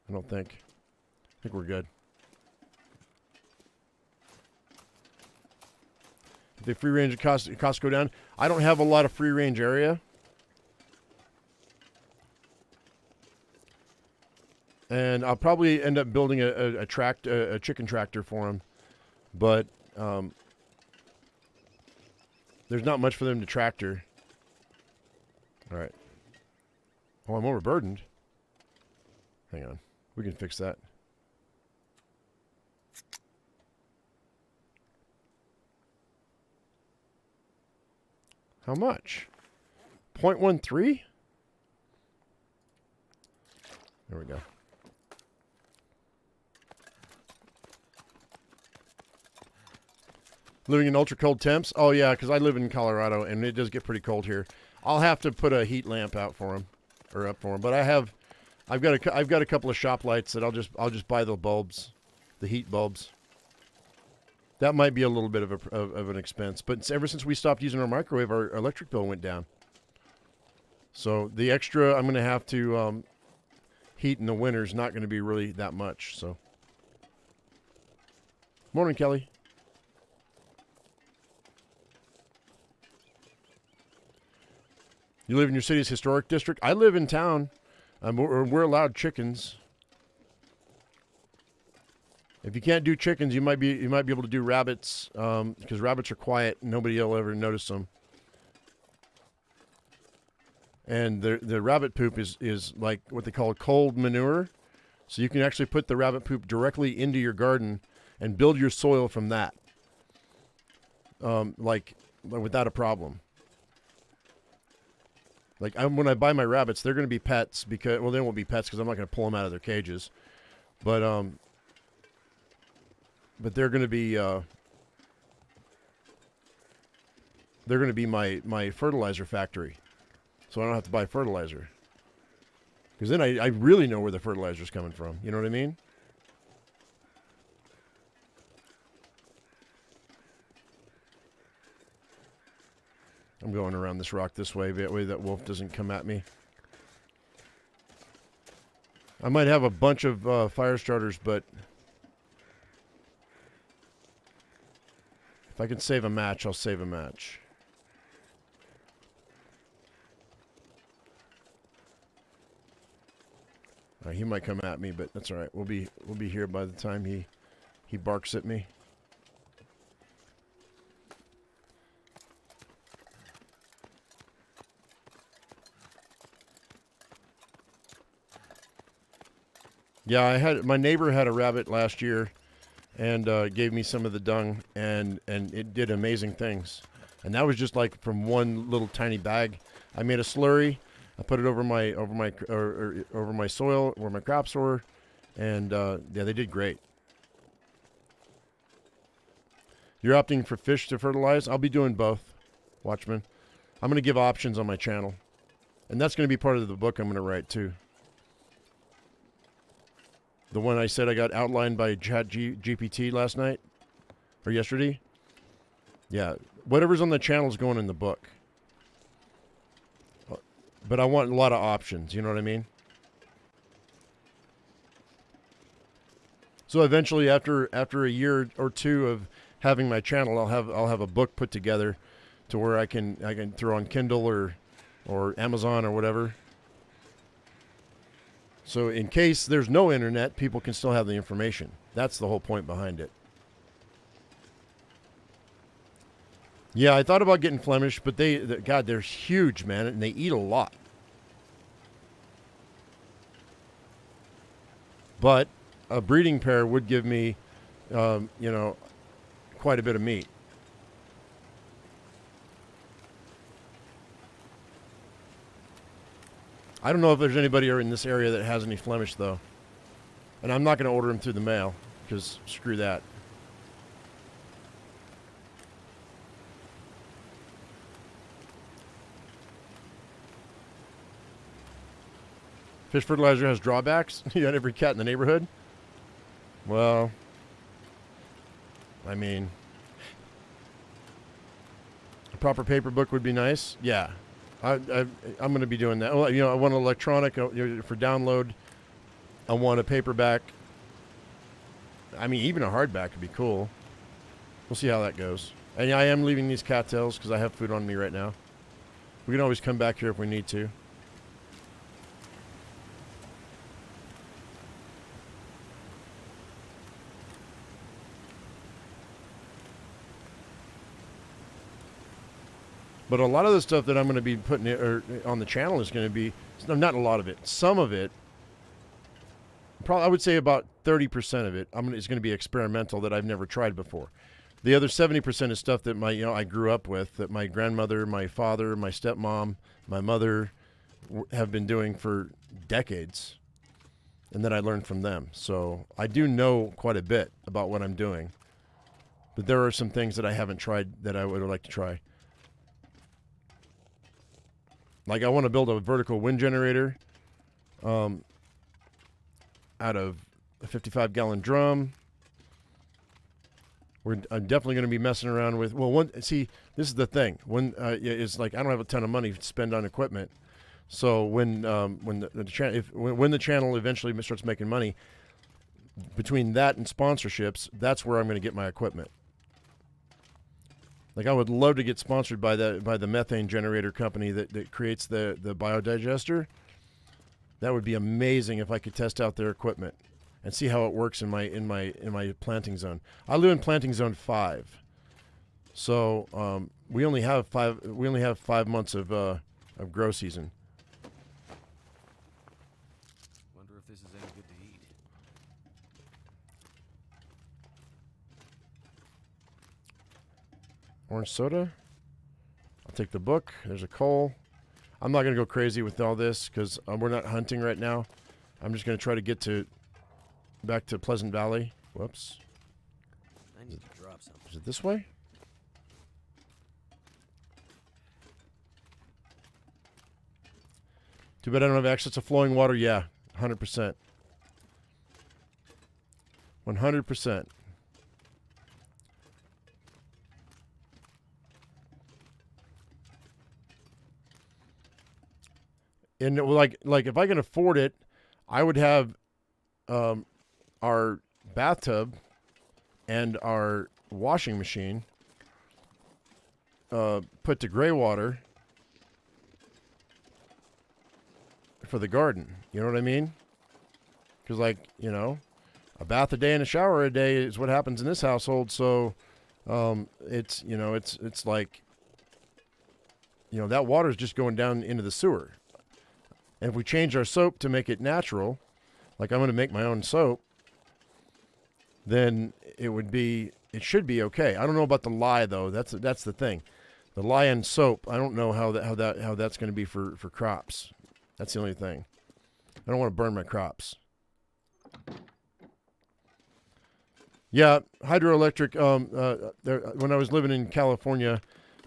I don't think. I think we're good. If the free range costs go down, I don't have a lot of free range area. And I'll probably end up building a chicken tractor for them. But there's not much for them to tractor. All right. Oh, I'm overburdened. Hang on. We can fix that. How much? 0.13? There we go. Living in ultra cold temps? Oh yeah, because I live in Colorado and it does get pretty cold here. I'll have to put a heat lamp out for him, or up for him. But I've got a couple of shop lights that I'll just buy the bulbs, the heat bulbs. That might be a little bit of an expense, but ever since we stopped using our microwave, our electric bill went down. So the extra I'm going to have to heat in the winter is not going to be really that much. So, morning, Kelly. You live in your city's historic district? I live in town. We're allowed chickens. If you can't do chickens, you might be able to do rabbits, because rabbits are quiet. Nobody will ever notice them. And the rabbit poop is like what they call cold manure. So you can actually put the rabbit poop directly into your garden and build your soil from that, like without a problem. Like when I buy my rabbits, they're going to be pets because, well, they won't be pets because I'm not going to pull them out of their cages, but they're going to be my fertilizer factory, so I don't have to buy fertilizer. Because then I really know where the fertilizer's coming from. You know what I mean? I'm going around this rock this way, that way that wolf doesn't come at me. I might have a bunch of fire starters, but if I can save a match, I'll save a match. He might come at me, but that's all right. We'll be here by the time he barks at me. Yeah, my neighbor had a rabbit last year, and gave me some of the dung, and it did amazing things. And that was just like from one little tiny bag. I made a slurry. I put it over my soil where my crops were, and yeah, they did great. You're opting for fish to fertilize? I'll be doing both, Watchman. I'm going to give options on my channel, and that's going to be part of the book I'm going to write too. The one I said I got outlined by GPT last night or yesterday. Yeah, whatever's on the channel is going in the book. But I want a lot of options, you know what I mean? So eventually, after a year or two of having my channel, I'll have a book put together to where I can throw on Kindle or Amazon or whatever. So in case there's no internet, people can still have the information. That's the whole point behind it. Yeah, I thought about getting Flemish, but God, they're huge, man, and they eat a lot. But a breeding pair would give me, quite a bit of meat. I don't know if there's anybody in this area that has any Flemish, though. And I'm not going to order them through the mail, because screw that. Fish fertilizer has drawbacks? You got every cat in the neighborhood? Well, I mean, a proper paper book would be nice. Yeah, I'm going to be doing that. Well, I want an electronic for download. I want a paperback. I mean, even a hardback would be cool. We'll see how that goes. And I am leaving these cattails because I have food on me right now. We can always come back here if we need to. But a lot of the stuff that I'm going to be putting on the channel is going to be, not a lot of it, some of it, probably I would say about 30% of it is going to be experimental that I've never tried before. The other 70% is stuff that I grew up with, that my grandmother, my father, my stepmom, my mother have been doing for decades, and that I learned from them. So I do know quite a bit about what I'm doing. But there are some things that I haven't tried that I would like to try. Like I want to build a vertical wind generator out of a 55-gallon drum. I'm definitely going to be messing around with, this is the thing. It's like I don't have a ton of money to spend on equipment. So when the channel eventually starts making money, between that and sponsorships, that's where I'm going to get my equipment. Like I would love to get sponsored by the methane generator company that creates the biodigester. That would be amazing if I could test out their equipment and see how it works in my planting zone. I live in planting zone 5, so we only have 5 months of grow season. Wonder if this is any good to eat. Orange soda. I'll take the book. There's a coal. I'm not going to go crazy with all this because we're not hunting right now. I'm just going to try to get back to Pleasant Valley. Whoops. I need to drop something. Is it this way? Too bad I don't have access to flowing water. Yeah, 100%. 100%. And like if I can afford it, I would have our bathtub and our washing machine put to gray water for the garden. You know what I mean? Because a bath a day and a shower a day is what happens in this household. So it's like that water is just going down into the sewer. And if we change our soap to make it natural, like I'm going to make my own soap, then it should be okay. I don't know about the lye though. That's the thing. The lye and soap, I don't know how that's going to be for crops. That's the only thing. I don't want to burn my crops. Yeah, hydroelectric. When I was living in California,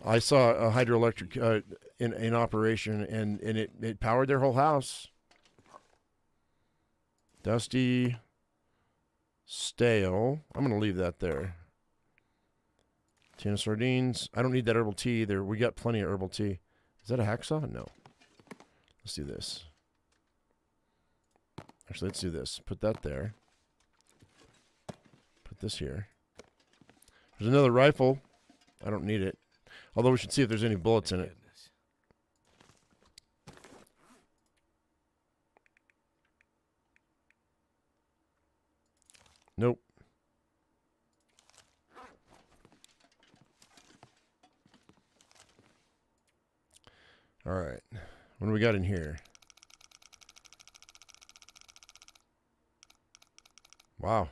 I saw a hydroelectric in operation, and it powered their whole house. Dusty, stale. I'm going to leave that there. Tin of sardines. I don't need that herbal tea either. We got plenty of herbal tea. Is that a hacksaw? No. Let's do this. Actually, let's do this. Put that there. Put this here. There's another rifle. I don't need it. Although we should see if there's any bullets in it. Goodness. Nope. All right. What do we got in here? Wow.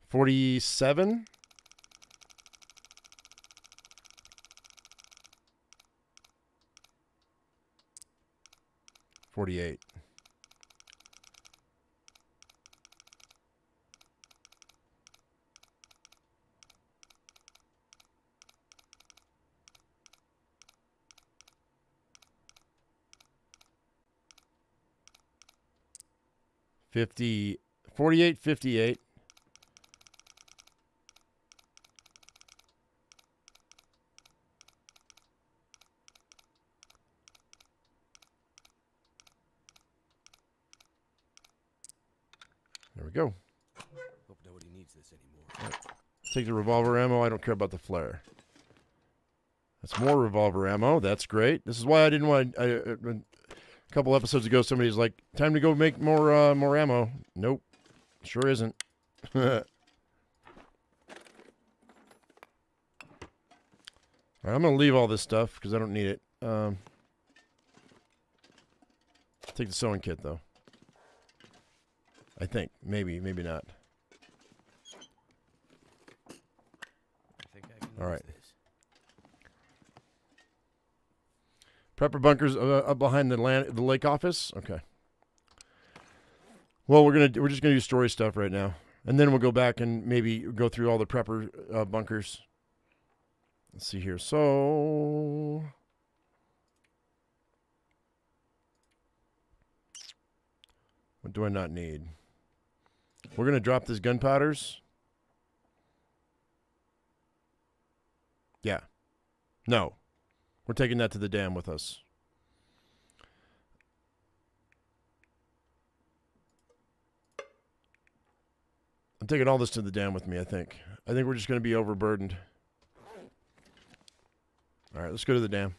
47? $48. $48, $58. There we go. Hope nobody needs this anymore. Take the revolver ammo. I don't care about the flare. That's more revolver ammo. That's great. This is why I didn't want. A couple episodes ago, somebody's like, "Time to go make more ammo." Nope, sure isn't. All right, I'm gonna leave all this stuff because I don't need it. Take the sewing kit though. I think maybe not. I think I can All use right. this. Prepper bunkers up behind the lake office. Okay. Well, we're just gonna do story stuff right now, and then we'll go back and maybe go through all the prepper bunkers. Let's see here. So, what do I not need? We're gonna drop these gunpowders. Yeah. No. We're taking that to the dam with us. I'm taking all this to the dam with me, I think. I think we're just going to be overburdened. All right, let's go to the dam.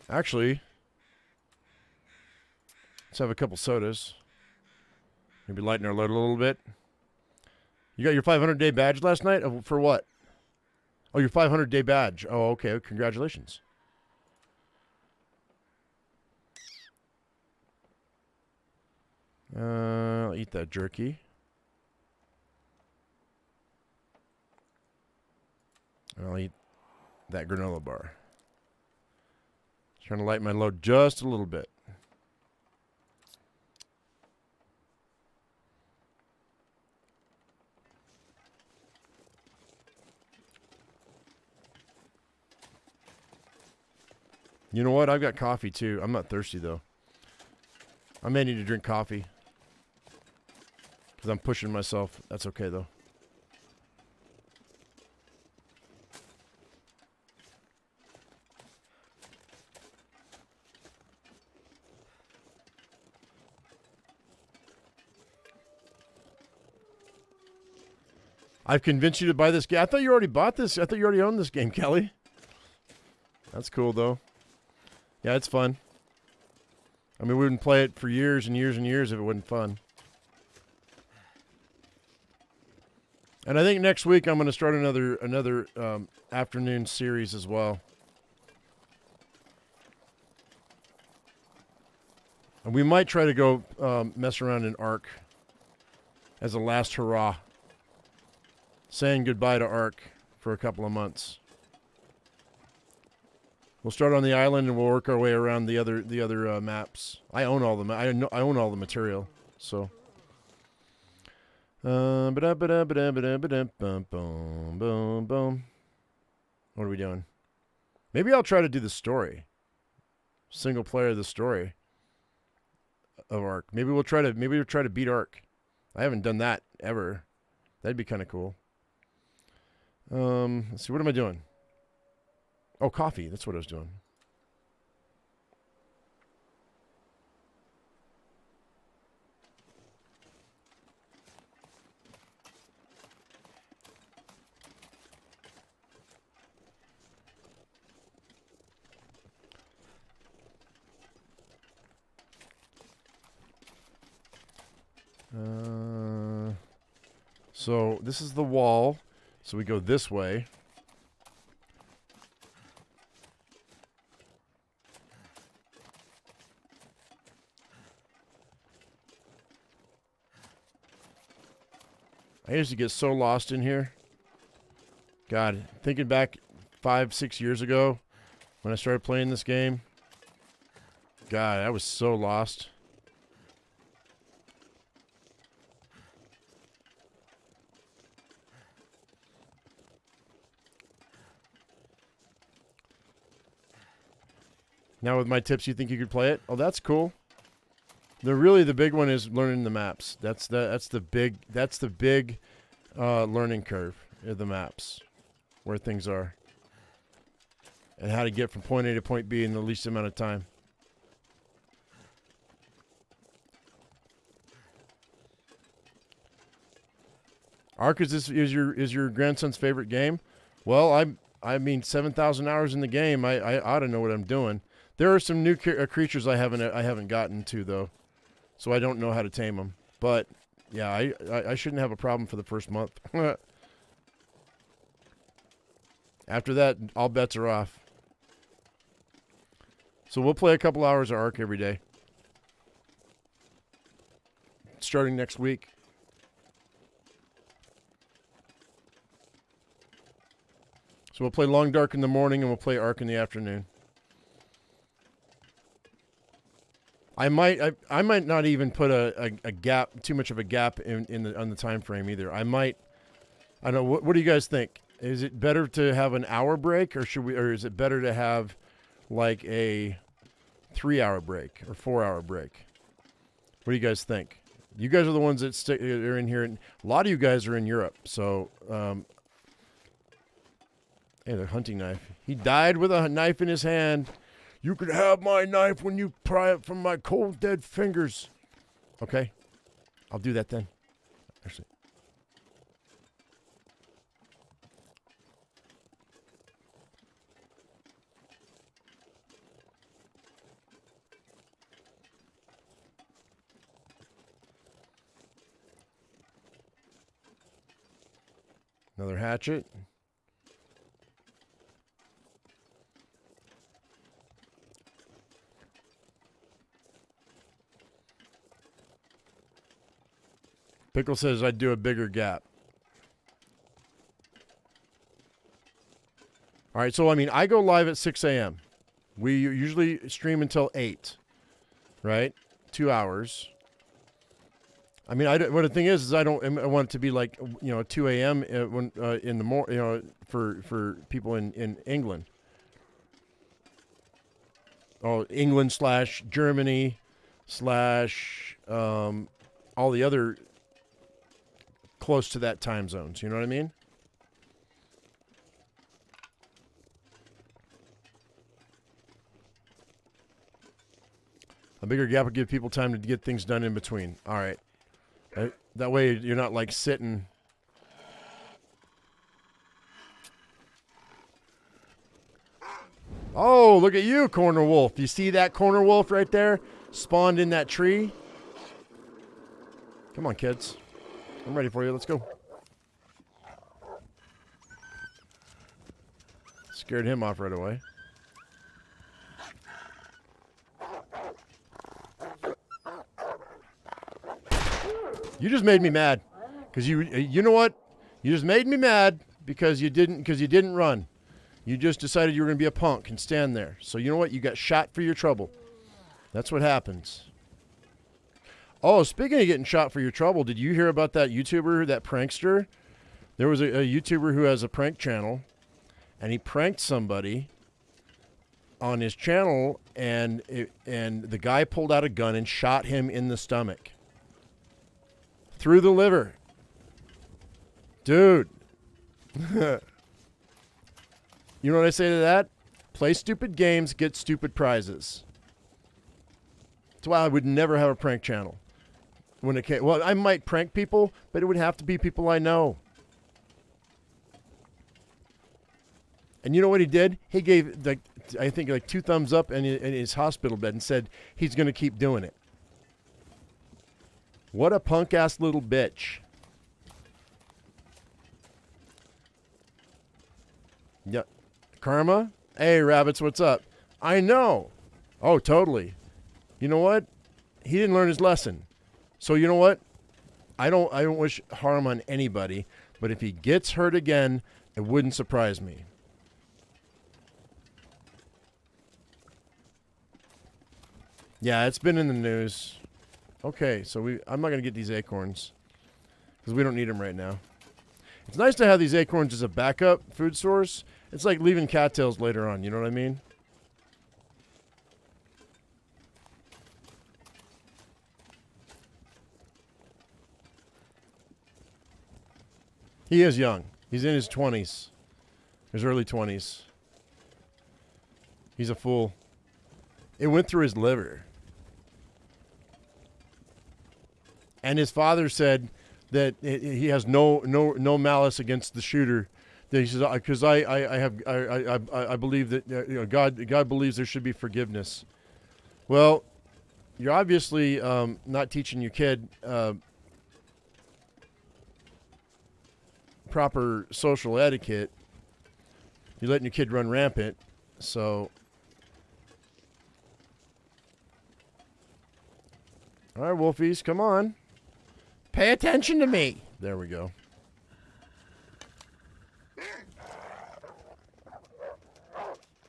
Actually, let's have a couple sodas. Maybe lighten our load a little bit. You got your 500-day badge last night? For what? Oh, your 500-day badge. Oh, okay. Congratulations. I'll eat that jerky. I'll eat that granola bar. Trying to lighten my load just a little bit. You know what? I've got coffee too. I'm not thirsty though. I may need to drink coffee because I'm pushing myself. That's okay though. I've convinced you to buy this game. I thought you already bought this. I thought you already owned this game, Kelly. That's cool, though. Yeah, it's fun. I mean, we wouldn't play it for years and years and years if it wasn't fun. And I think next week I'm going to start another afternoon series as well. And we might try to go mess around in Ark as a last hurrah, saying goodbye to Ark for a couple of months. We'll start on the island and we'll work our way around the other maps. I own all the I own all the material, so. What are we doing? Maybe I'll try to do the story. Single player the story of Ark. Maybe we'll try to beat Ark. I haven't done that ever. That'd be kind of cool. Let's see, what am I doing? Oh, coffee. That's what I was doing. So this is the wall. So we go this way. I used to get so lost in here. God, thinking back 5-6 years ago when I started playing this game. God, I was so lost. Now with my tips, you think you could play it? Oh, that's cool. The big one is learning the maps. That's the big learning curve of the maps, where things are, and how to get from point A to point B in the least amount of time. Ark, is your grandson's favorite game? Well, I mean 7,000 hours in the game. I ought to know what I'm doing. There are some new creatures I haven't gotten to though. So I don't know how to tame them. But, yeah, I shouldn't have a problem for the first month. After that, all bets are off. So we'll play a couple hours of Ark every day. Starting next week. So we'll play Long Dark in the morning and we'll play Ark in the afternoon. I might not even put a gap, too much of a gap on the time frame either. I don't know. What do you guys think? Is it better to have an hour break, or is it better to have like a 3-hour break or 4-hour break? What do you guys think? You guys are the ones that are in here, and a lot of you guys are in Europe. So, hey, the hunting knife. He died with a knife in his hand. You could have my knife when you pry it from my cold, dead fingers. Okay. I'll do that then. Actually. Another hatchet. Pickle says I'd do a bigger gap. All right, so I mean, I go live at 6 a.m. We usually stream until 8, right? 2 hours. I mean, what the thing is I want it to be like 2 a.m. In the morning, for people in England. Oh, England / Germany / all the other close to that time zones. You know what I mean? A bigger gap would give people time to get things done in between. All right. That way you're not like sitting. Oh, look at you, Corner Wolf. You see that Corner Wolf right there? spawned in that tree. Come on, kids. I'm ready for you. Let's go. Scared him off right away. You just made me mad. Because you know what? You just made me mad because you didn't run. You just decided you were going to be a punk and stand there. So you know what? You got shot for your trouble. That's what happens. Oh, speaking of getting shot for your trouble, did you hear about that YouTuber, that prankster? There was a YouTuber who has a prank channel, and he pranked somebody on his channel, and the guy pulled out a gun and shot him in the stomach. Through the liver. Dude. You know what I say to that? Play stupid games, get stupid prizes. That's why I would never have a prank channel. When it came, well, I might prank people, but it would have to be people I know. And you know what he did? He gave, I think, 2 thumbs up in his hospital bed and said he's going to keep doing it. What a punk-ass little bitch. Yeah. Karma? Hey, Rabbits, what's up? I know. Oh, totally. You know what? He didn't learn his lesson. So you know what? I don't wish harm on anybody, but if he gets hurt again, it wouldn't surprise me. Yeah, it's been in the news. Okay, so I'm not going to get these acorns because we don't need them right now. It's nice to have these acorns as a backup food source. It's like leaving cattails later on, you know what I mean? He is young. He's in his 20s. His early 20s. He's a fool. It went through his liver. And his father said that he has no malice against the shooter. That he says, because I believe that God believes there should be forgiveness. Well, you're obviously not teaching your kid proper social etiquette. You're letting your kid run rampant. So, all right, Wolfies, come on. Pay attention to me. There we go.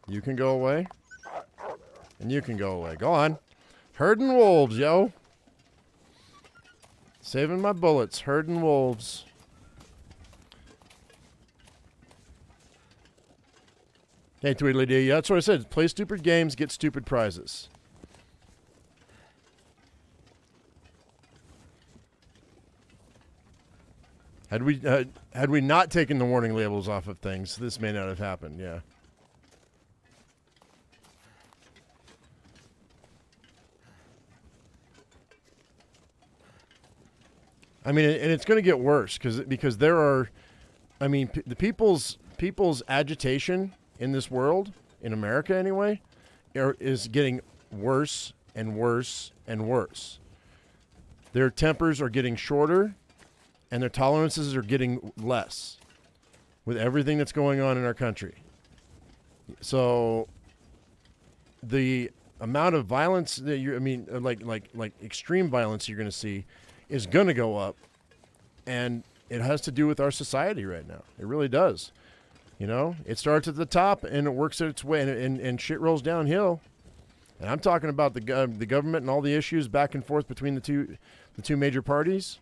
You can go away. And you can go away. Go on. Herding wolves, yo. Saving my bullets. Herding wolves. Hey, Tweedledee. Yeah, that's what I said. Play stupid games, get stupid prizes. Had we not taken the warning labels off of things, this may not have happened. Yeah. I mean, and it's going to get worse because there are, I mean, the people's agitation in this world, in America anyway, is getting worse and worse and worse. Their tempers are getting shorter. And their tolerances are getting less with everything that's going on in our country. So the amount of violence that like extreme violence you're going to see is going to go up. And it has to do with our society right now. It really does. You know, it starts at the top and it works its way and shit rolls downhill. And I'm talking about the government and all the issues back and forth between the two major parties.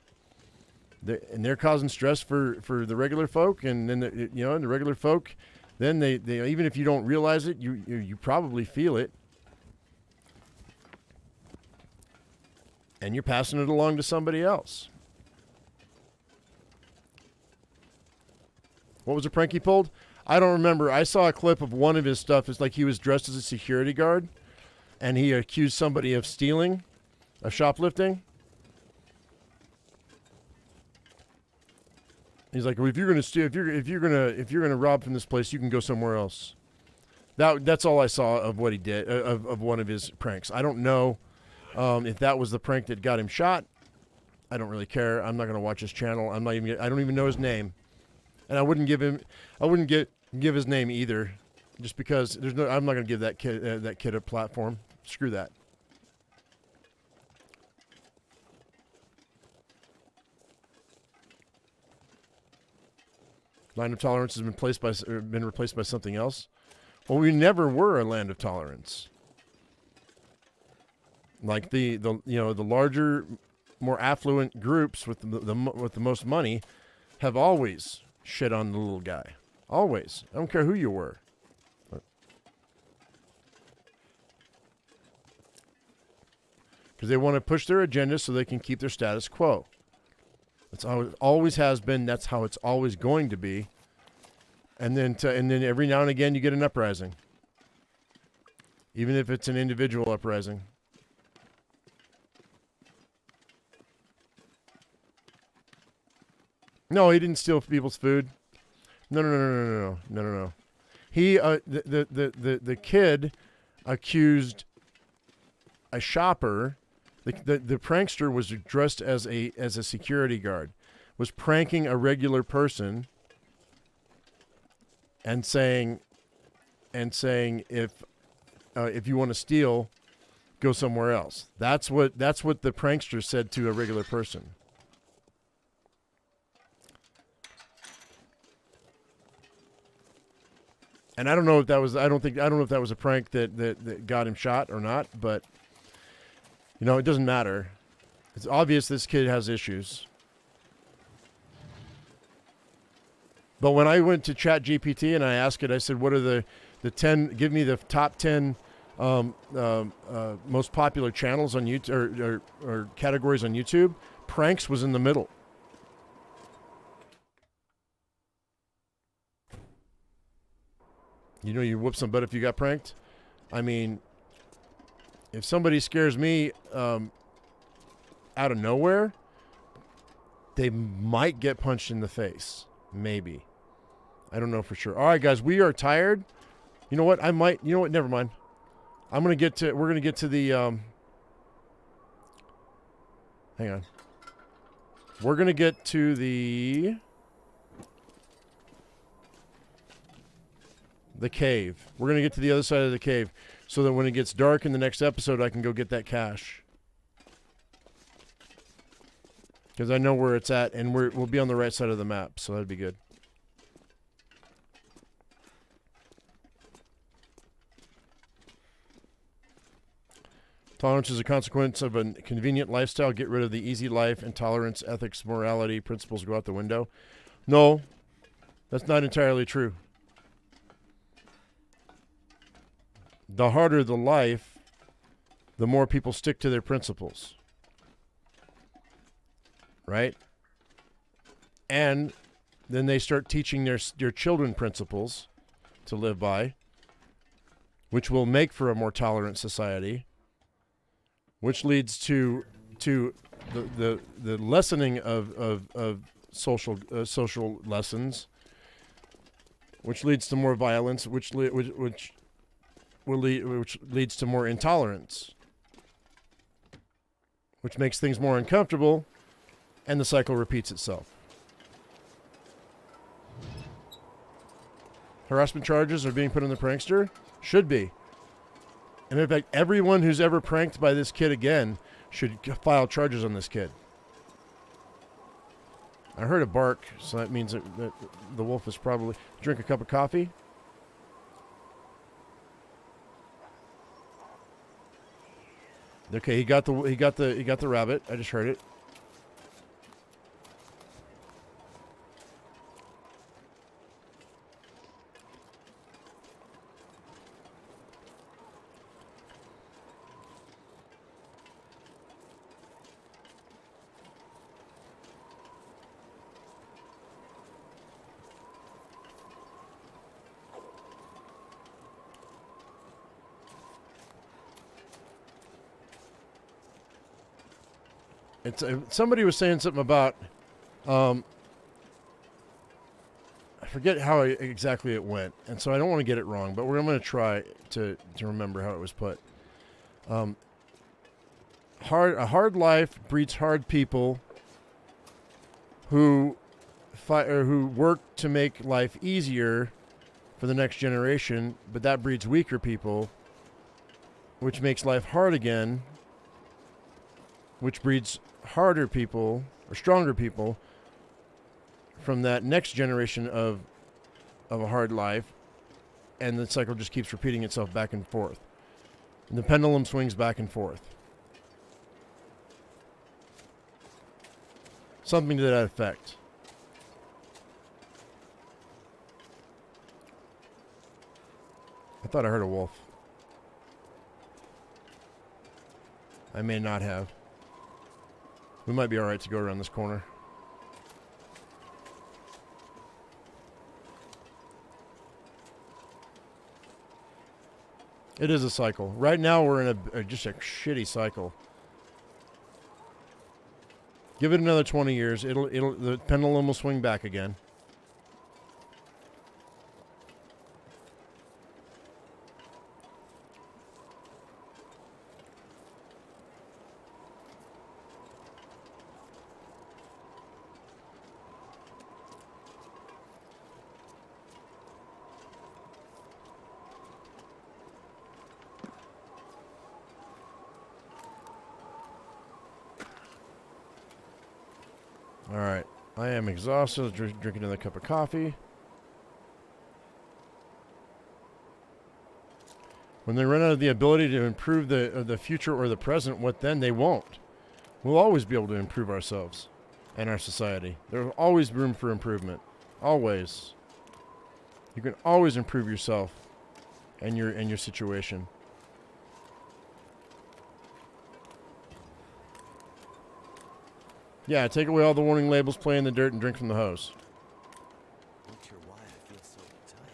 They're causing stress for the regular folk, and then the regular folk, then they even if you don't realize it, you probably feel it, and you're passing it along to somebody else. What was the prank he pulled? I don't remember. I saw a clip of one of his stuff. It's like he was dressed as a security guard, and he accused somebody of stealing, of shoplifting. He's like, well, if you're gonna steal, if you're gonna rob from this place, you can go somewhere else. That's all I saw of what he did of one of his pranks. I don't know If that was the prank that got him shot, I don't really care. I'm not going to watch his channel. I don't even know his name. And I wouldn't give his name either, just because I'm not going to give that kid a platform. Screw that. Line of tolerance has been replaced by something else. Well, we never were a land of tolerance. Like the larger, more affluent groups with the most money have always shit on the little guy. Always. I don't care who you were. Because they want to push their agenda so they can keep their status quo. That's how it always has been. That's how it's always going to be. And then every now and again you get an uprising. Even if it's an individual uprising. No, he didn't steal people's food. No. He the kid accused a shopper. The prankster was dressed as a security guard, was pranking a regular person and saying if you want to steal, go somewhere else. That's what the prankster said to a regular person. And I don't know if that was a prank that got him shot or not, but it doesn't matter. It's obvious this kid has issues. But when I went to ChatGPT and I asked it, I said, what are the 10, give me the top 10 most popular channels on YouTube or categories on YouTube, pranks was in the middle. You whoop some butt if you got pranked. I mean, if somebody scares me out of nowhere, they might get punched in the face. Maybe. I don't know for sure. All right, guys, we are tired. You know what? Never mind. We're going to get to the, hang on. We're going to get to the cave. We're going to get to the other side of the cave so that when it gets dark in the next episode, I can go get that cash. Because I know where it's at, and we'll be on the right side of the map, so that'd be good. Tolerance is a consequence of a convenient lifestyle. Get rid of the easy life. Intolerance, ethics, morality, principles go out the window. No, that's not entirely true. The harder the life, the more people stick to their principles. Right? And then they start teaching their children principles to live by, which will make for a more tolerant society, which leads to the lessening of social lessons, which leads to more violence, which leads to more intolerance, which makes things more uncomfortable, and the cycle repeats itself. Harassment charges are being put on the prankster? Should be. And in fact, everyone who's ever pranked by this kid again should file charges on this kid. I heard a bark, so that means that the wolf is probably... Drink a cup of coffee? Okay, he got the rabbit. I just heard it. Somebody was saying something about, I forget how exactly it went, and so I don't want to get it wrong, but I'm going to try to remember how it was put. a hard life breeds hard people who fight or who work to make life easier for the next generation, but that breeds weaker people, which makes life hard again, which breeds harder people or stronger people from that next generation of a hard life, and the cycle just keeps repeating itself back and forth. And the pendulum swings back and forth. Something to that effect. I thought I heard a wolf. I may not have. We might be alright to go around this corner. It is a cycle. Right now we're in just a shitty cycle. Give it another 20 years. The pendulum will swing back again. All right, I am exhausted. Drink another cup of coffee. When they run out of the ability to improve the future or the present, what then? They won't. We'll always be able to improve ourselves and our society. There's always room for improvement. Always. You can always improve yourself and your situation. Yeah, take away all the warning labels, play in the dirt, and drink from the hose. Not sure why I feel so tired.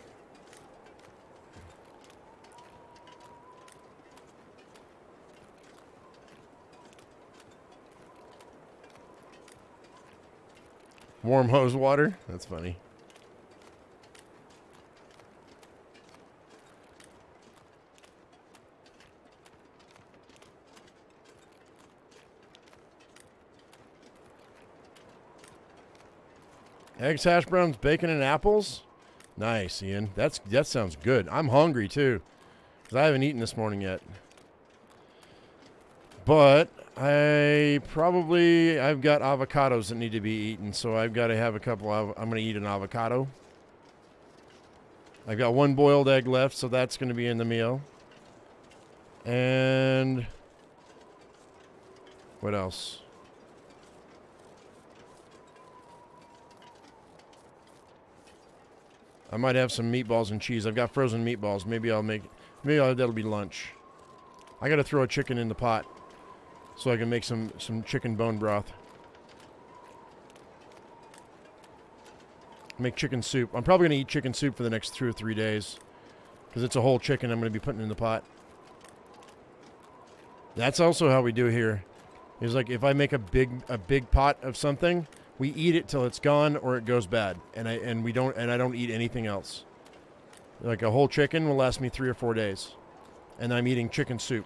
Warm hose water? That's funny. Eggs, hash browns, bacon, and apples? Nice, Ian. That sounds good. I'm hungry, too, because I haven't eaten this morning yet. But I've got avocados that need to be eaten, so I've got to have a couple of, I'm going to eat an avocado. I've got one boiled egg left, so that's going to be in the meal. And what else? I might have some meatballs and cheese. I've got frozen meatballs. Maybe that'll be lunch. I got to throw a chicken in the pot so I can make some chicken bone broth. Make chicken soup. I'm probably going to eat chicken soup for the next 2 or 3 days because it's a whole chicken I'm going to be putting in the pot. That's also how we do here. Is like if I make a big pot of something, we eat it till it's gone or it goes bad, and I don't eat anything else. Like a whole chicken will last me 3 or 4 days, and I'm eating chicken soup.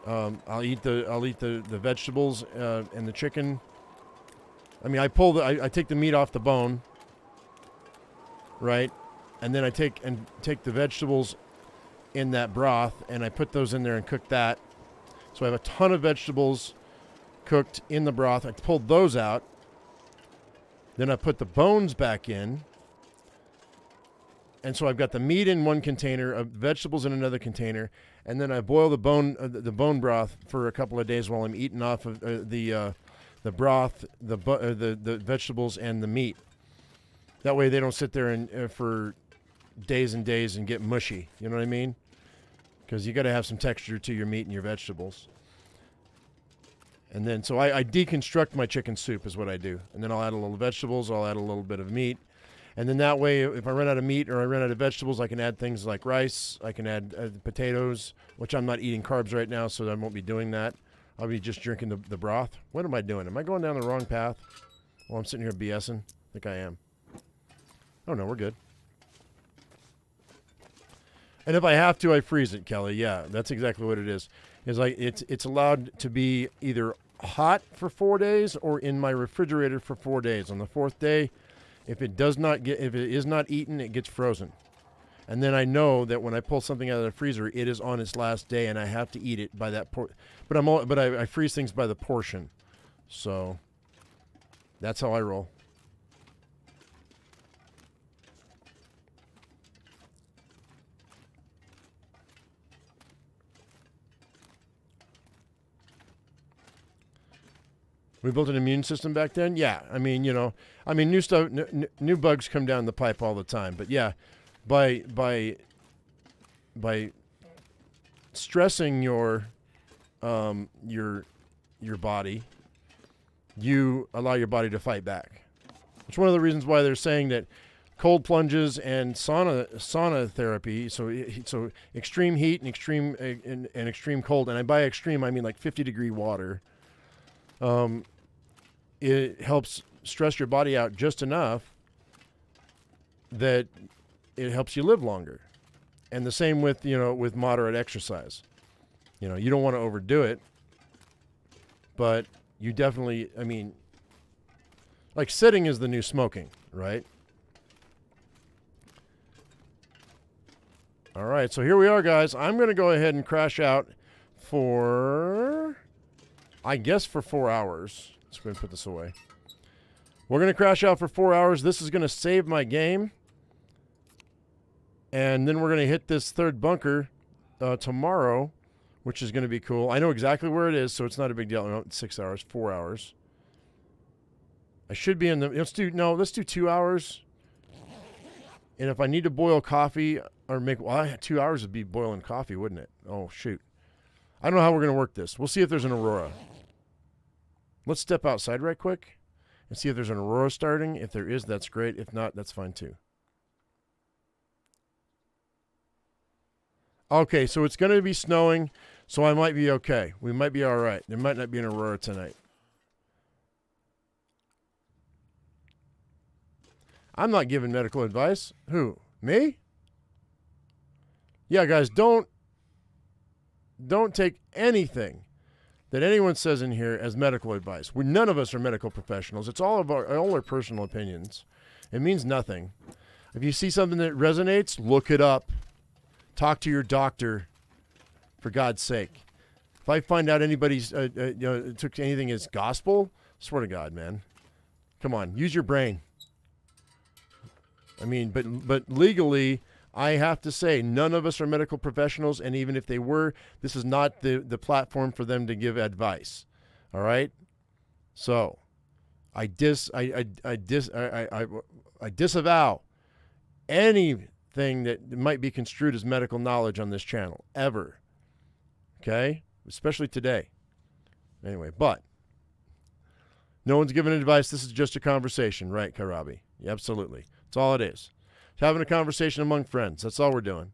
I'll eat the vegetables and the chicken. I mean, I take the meat off the bone, right, and then I take the vegetables in that broth, and I put those in there and cook that. So I have a ton of vegetables cooked in the broth. I pulled those out. Then I put the bones back in. And so I've got the meat in one container, vegetables in another container, and then I boil the bone broth for a couple of days while I'm eating off of the broth, the vegetables, and the meat. That way they don't sit there and for days and days and get mushy. You know what I mean? Because you got to have some texture to your meat and your vegetables. And then, so I deconstruct my chicken soup is what I do. And then I'll add a little vegetables, I'll add a little bit of meat. And then that way, if I run out of meat or I run out of vegetables, I can add things like rice. I can add potatoes, which I'm not eating carbs right now, so I won't be doing that. I'll be just drinking the broth. What am I doing? Am I going down the wrong path? Well, I'm sitting here BSing. I think I am. Oh, no, we're good. And if I have to, I freeze it, Kelly. Yeah, that's exactly what it is. is like it's allowed to be either hot for 4 days or in my refrigerator for 4 days. On the fourth day, if it is not eaten, it gets frozen. And then I know that when I pull something out of the freezer, it is on its last day, and I have to eat it by that but I freeze things by the portion, so that's how I roll. We built an immune system back then. Yeah, I mean, new stuff, new bugs come down the pipe all the time. But yeah, by stressing your body, you allow your body to fight back. It's one of the reasons why they're saying that cold plunges and sauna therapy. So extreme heat and extreme cold. And by extreme, I mean like 50-degree water. It helps stress your body out just enough that it helps you live longer. And the same with moderate exercise. You don't want to overdo it, but you definitely, like sitting is the new smoking, right? All right, so here we are, guys. I'm going to go ahead and crash out for 4 hours. Let's go ahead and put this away. We're going to crash out for 4 hours. This is going to save my game. And then we're going to hit this third bunker tomorrow, which is going to be cool. I know exactly where it is, so it's not a big deal. No, 6 hours, 4 hours. I should be in the... Let's do 2 hours. And if I need to boil coffee or make... Well, 2 hours would be boiling coffee, wouldn't it? Oh, shoot. I don't know how we're going to work this. We'll see if there's an aurora. Let's step outside right quick and see if there's an aurora starting. If there is, that's great. If not, that's fine too. Okay, so it's going to be snowing, so I might be okay. We might be all right. There might not be an aurora tonight. I'm not giving medical advice. Who? Me? Yeah, guys, don't take anything that anyone says in here as medical advice. None of us are medical professionals. It's all our personal opinions. It means nothing. If you see something that resonates, look it up. Talk to your doctor, for God's sake. If I find out anybody's took anything as gospel, swear to God, man. Come on, use your brain. But legally, I have to say, none of us are medical professionals, and even if they were, this is not the platform for them to give advice. All right? So, I disavow anything that might be construed as medical knowledge on this channel, ever. Okay? Especially today. Anyway, but no one's giving advice. This is just a conversation, right, Karabi? Yeah, absolutely. That's all it is. It's having a conversation among friends. That's all we're doing.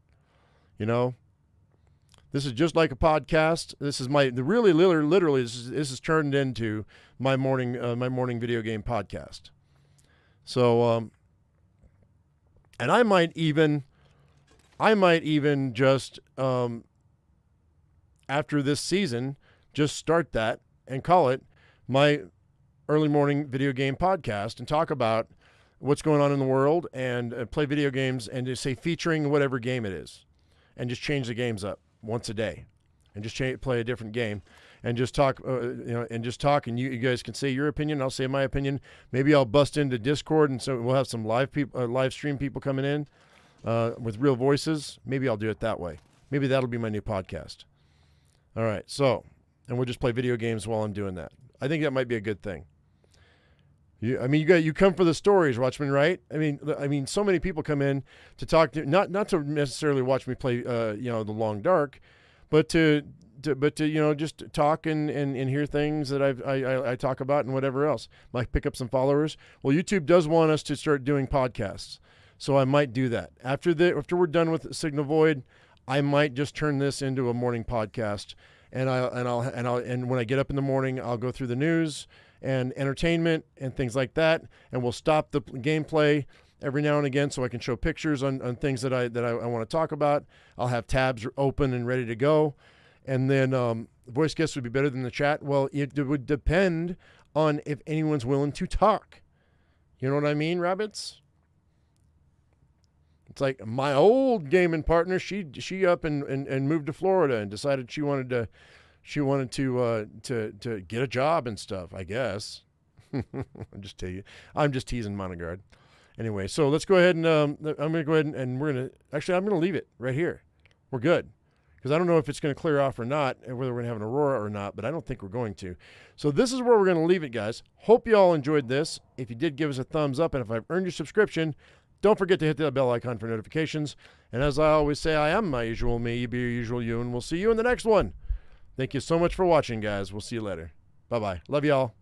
This is just like a podcast. This is literally this is turned into my morning video game podcast. So and I might even just after this season just start that and call it my early morning video game podcast and talk about what's going on in the world and play video games and just say featuring whatever game it is and just change the games up once a day and just play a different game and just talk, and you guys can say your opinion. I'll say my opinion. Maybe I'll bust into Discord and so we'll have some live stream people coming in with real voices. Maybe I'll do it that way. Maybe that'll be my new podcast. All right. So, and we'll just play video games while I'm doing that. I think that might be a good thing. You come for the stories, Watchmen, right? I mean, so many people come in to talk to not to necessarily watch me play, the Long Dark, but to just talk and hear things that I talk about and whatever else. Might pick up some followers. Well, YouTube does want us to start doing podcasts, so I might do that after we're done with Signal Void. I might just turn this into a morning podcast, and when I get up in the morning, I'll go through the news and entertainment and things like that, and we'll stop the gameplay every now and again so I can show pictures on things that I want to talk about. I'll have tabs open and ready to go, And then voice guests would be better than the chat. Well, it would depend on if anyone's willing to talk. You know what I mean, rabbits? It's like my old gaming partner. She up and moved to Florida and decided she wanted to get a job and stuff. I guess. I'm just teasing Monogard. Anyway, so let's go ahead and I'm going to go ahead and I'm going to leave it right here. We're good. Because I don't know if it's going to clear off or not, and whether we're going to have an aurora or not, but I don't think we're going to. So this is where we're going to leave it, guys. Hope you all enjoyed this. If you did, give us a thumbs up, and if I've earned your subscription, don't forget to hit that bell icon for notifications. And as I always say, I am my usual me, you be your usual you, and we'll see you in the next one. Thank you so much for watching, guys. We'll see you later. Bye-bye. Love y'all.